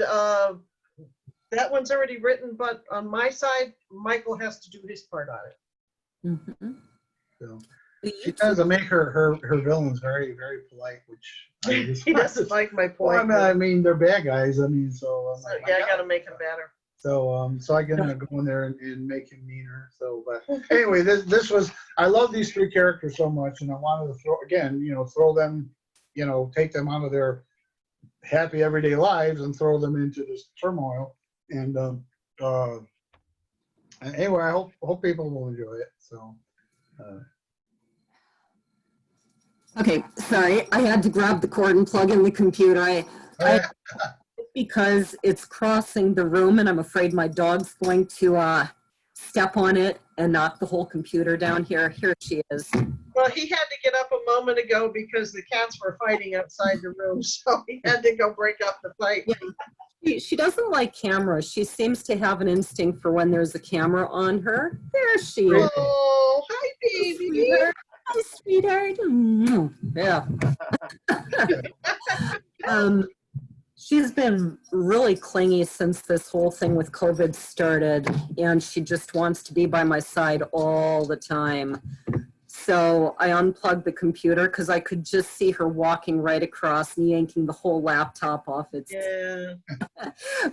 that one's already written, but on my side, Michael has to do his part on it. Mhm. So The she YouTube- tends to make her villains very, very polite, which He doesn't like my Well, point. I mean, they're bad guys. I mean, so I'm So, like, yeah, I got to make him better. so I can go in there and make him meaner. So, but anyway, this was, I love these 3 characters so much, and I wanted to throw them, take them out of their happy everyday lives and throw them into this turmoil. And anyway, I hope people will enjoy it. So. Okay, sorry, I had to grab the cord and plug in the computer. Because it's crossing the room and I'm afraid my dog's going to step on it and knock the whole computer down here. Here she is. Well, he had to get up a moment ago because the cats were fighting outside the room, so he had to go break up the fight. Yeah. She doesn't like cameras. She seems to have an instinct for when there's a camera on her. There she is. Oh, hi, baby. Sweetheart. Hi, sweetheart. Yeah. She's been really clingy since this whole thing with COVID started, and she just wants to be by my side all the time. So I unplugged the computer because I could just see her walking right across and yanking the whole laptop off its. Yeah.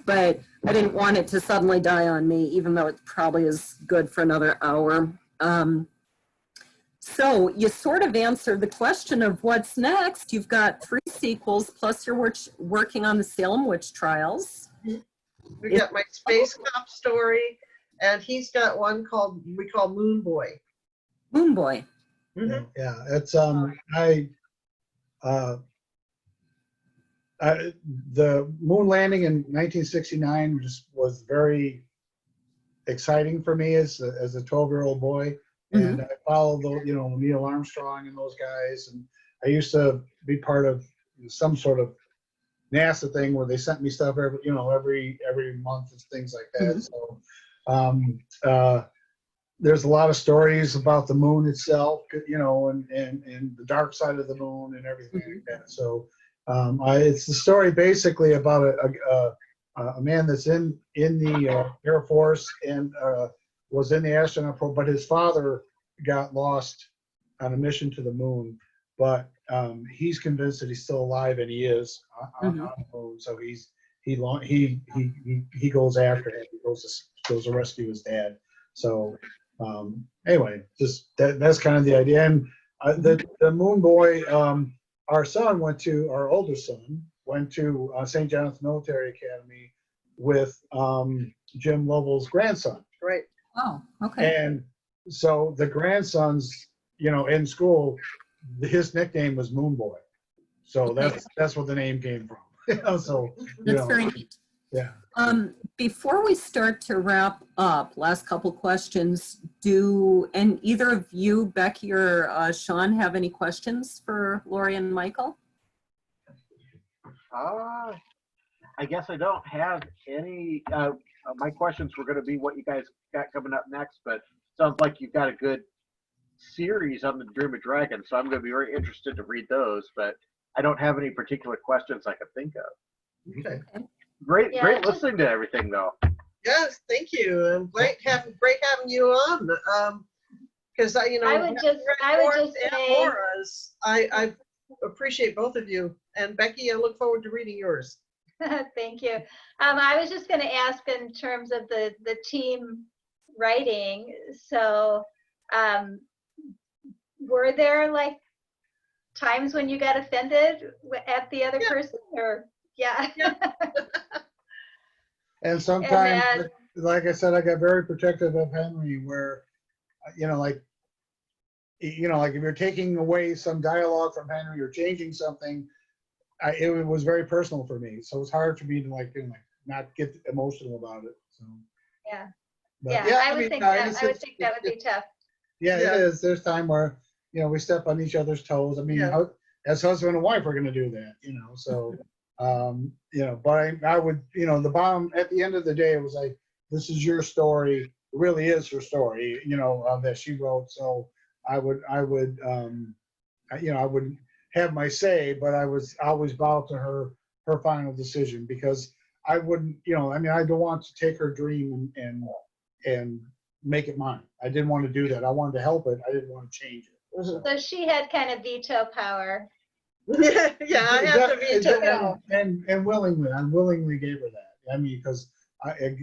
But I didn't want it to suddenly die on me, even though it probably is good for another hour. So you sort of answered the question of what's next. You've got 3 sequels, plus you're working on the Salem witch trials. We got my space cop story, and he's got one we call Moon Boy. Moon Boy. Mm-hmm. Yeah, it's the moon landing in 1969 was very exciting for me as a 12-year-old boy. And I followed Neil Armstrong and those guys, and I used to be part of some sort of NASA thing where they sent me stuff every month and things like that. So there's a lot of stories about the moon itself, and the dark side of the moon and everything like that. So it's the story basically about a man that's in the Air Force and was in the astronaut program, but his father got lost on a mission to the moon. But he's convinced that he's still alive, and he is on the moon. So he goes after him. He goes to rescue his dad. So anyway, just that's kind of the idea. And the Moon Boy, our oldest son went to St. John's Military Academy with Jim Lovell's grandson. Right. Oh, okay. And so the grandson's, in school, his nickname was Moon Boy. So that's where the name came from. So That's very neat. Yeah. Before we start to wrap up, last couple questions. And either of you, Becky or Sean, have any questions for Laurie and Michael? I guess I don't have any. My questions were going to be what you guys got coming up next, but sounds like you've got a good series on the Dream of Dragons, so I'm going to be very interested to read those, but I don't have any particular questions I could think of. Okay. Great Yeah, listening to everything, though. Yes, thank you. And great having you on. Because I would just say, I appreciate both of you. And Becky, I look forward to reading yours. thank you. I was just going to ask in terms of the team writing. So, were there like times when you got offended at the other person, or yeah? And sometimes, like I said, I got very protective of Henry, where, like you know, like if you're taking away some dialogue from Henry or changing something, it was very personal for me. So it's hard for me to like, you know, like not get emotional about it. So Yeah. but, Yeah, I would think that would be tough. Yeah, Yeah. it is. There's time where, you know, we step on each other's toes. I mean, Yeah. as husband and wife, we're going to do that, you know. So, you know, but I would, you know, the bottom at the end of the day, it was like, this is your story. It really is her story, you know, that she wrote. So I would, you know, I would have my say, but I was always bow to her final decision, because I wouldn't, you know, I mean, I don't want to take her dream and make it mine. I didn't want to do that. I wanted to help it. I didn't want to change it. Mhm. So she had kind of veto power. Yeah, I have to veto. And willingly, I willingly gave her that. I mean, because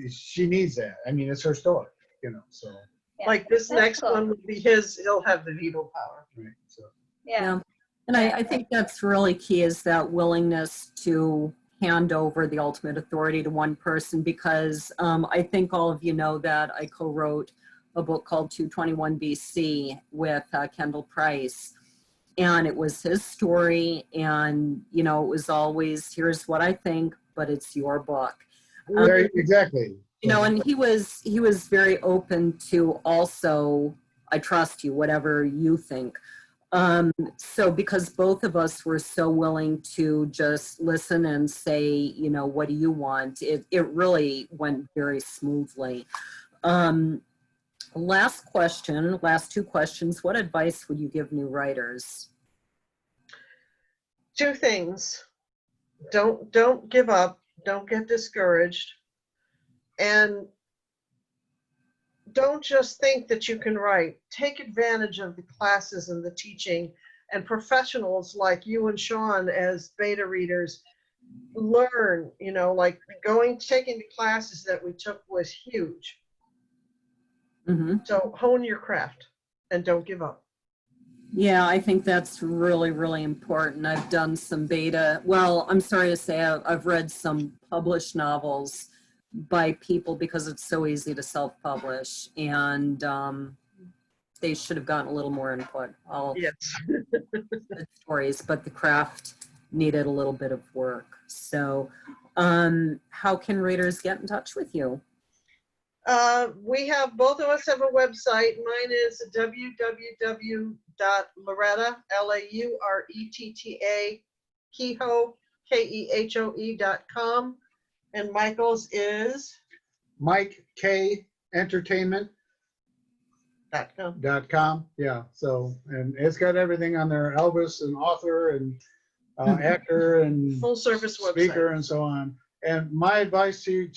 she needs that. I mean, it's her story, you know. So Yeah. Like this That's next cool. one would be his. He'll have the veto power. right. So Yeah. And I think that's really key, is that willingness to hand over the ultimate authority to one person, because I think all of you know that I co-wrote a book called 221 BC with Kendall Price. And it was his story, and, you know, it was always, here's what I think, but it's your book. exactly. You know, and he was very open to also, I trust you, whatever you think. So because both of us were so willing to just listen and say, you know, what do you want? It really went very smoothly. Last two questions. What advice would you give new writers? Two things. Don't give up. Don't get discouraged. And don't just think that you can write. Take advantage of the classes and the teaching, and professionals like you and Sean as beta readers. Learn, you know, like taking the classes that we took was huge. Mm-hmm. So hone your craft and don't give up. Yeah, I think that's really, really important. I've done some beta. Well, I'm sorry to say I've read some published novels by people because it's so easy to self-publish, and they should have gotten a little more input. All Yes. good stories, but the craft needed a little bit of work. So how can readers get in touch with you? Both of us have a website. Mine is www.lauretta, Lauretta, Kehoe, Kehoe.com. And Michael's is Mike K Entertainment .com. Yeah. So, and it's got everything on there: Elvis and author and actor and Full service website. speaker and so on. And my advice to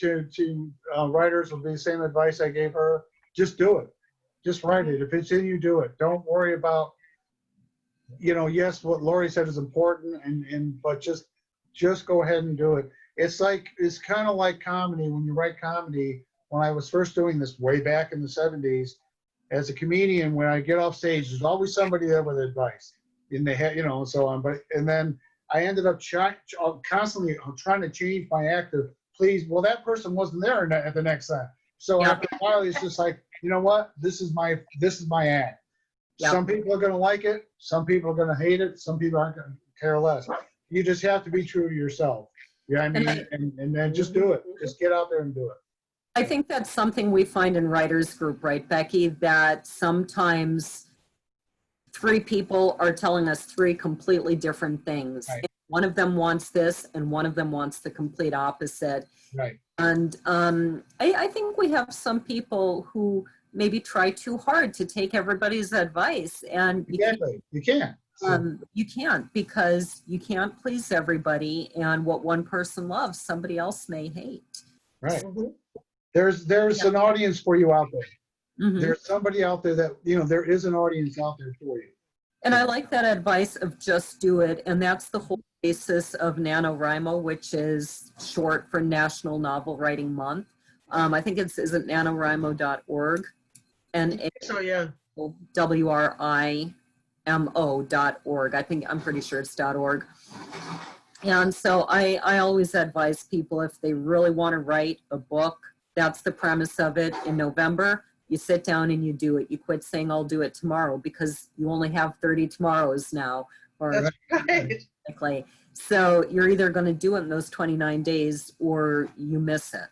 writers will be the same advice I gave her: just do it, just write it. If it's in you, do it. Don't worry about, you know, yes, what Laurie said is important, but just go ahead and do it. It's kind of like comedy. When you write comedy, when I was first doing this way back in the 70s, as a comedian, when I get off stage, there's always somebody there with advice in the head, you know, and so on. And then I ended up constantly trying to change my actor. Please, well, that person wasn't there at the next time. So Yeah. after a while, it's just like, you know what? This is my act. Yeah. Some people are going to like it. Some people are going to hate it. Some people aren't going to care less. You just have to be true to yourself. Yeah, I mean, and then just do it. Just get out there and do it. I think that's something we find in writers group, right, Becky, that sometimes three people are telling us three completely different things. Right. One of them wants this and one of them wants the complete opposite. Right. And I think we have some people who maybe try too hard to take everybody's advice, and Exactly. You can't. you can't, because you can't please everybody, and what one person loves, somebody else may hate. Right. Mhm. There's an audience for you out there. Mhm. There's somebody out there that, you know, there is an audience out there for you. And I like that advice of just do it. And that's the whole basis of NaNoWriMo, which is short for National Novel Writing Month. I think is it nanowrimo.org? So yeah. WRIMO.org. I'm pretty sure it's .org. And so I always advise people, if they really want to write a book, that's the premise of it, in November, You sit down and you do it. You quit saying, I'll do it tomorrow, because you only have 30 tomorrows now. Or That's right. likely. So you're either going to do it in those 29 days or you miss it.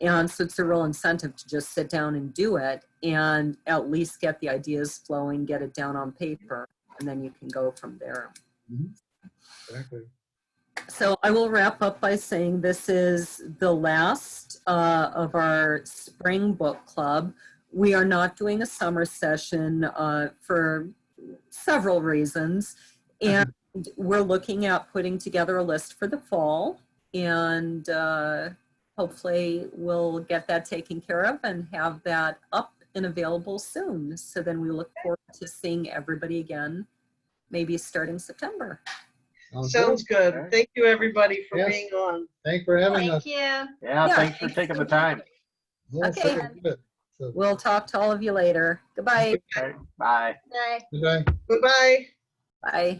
And so it's a real incentive to just sit down and do it and at least get the ideas flowing, get it down on paper, and then you can go from there. Exactly. So I will wrap up by saying this is the last of our spring book club. We are not doing a summer session for several reasons. And we're looking at putting together a list for the fall, and hopefully we'll get that taken care of and have that up and available soon. So then we look forward to seeing everybody again, maybe starting September. Sounds good. Okay. Thank you, everybody, for Yes. being on. Thanks for having Thank us. you. Yeah, Yeah, thanks for thanks taking so the time. Yes, Okay. very good. So, We'll talk to all of you later. Goodbye. Okay, bye. Bye. goodbye. Goodbye. Bye.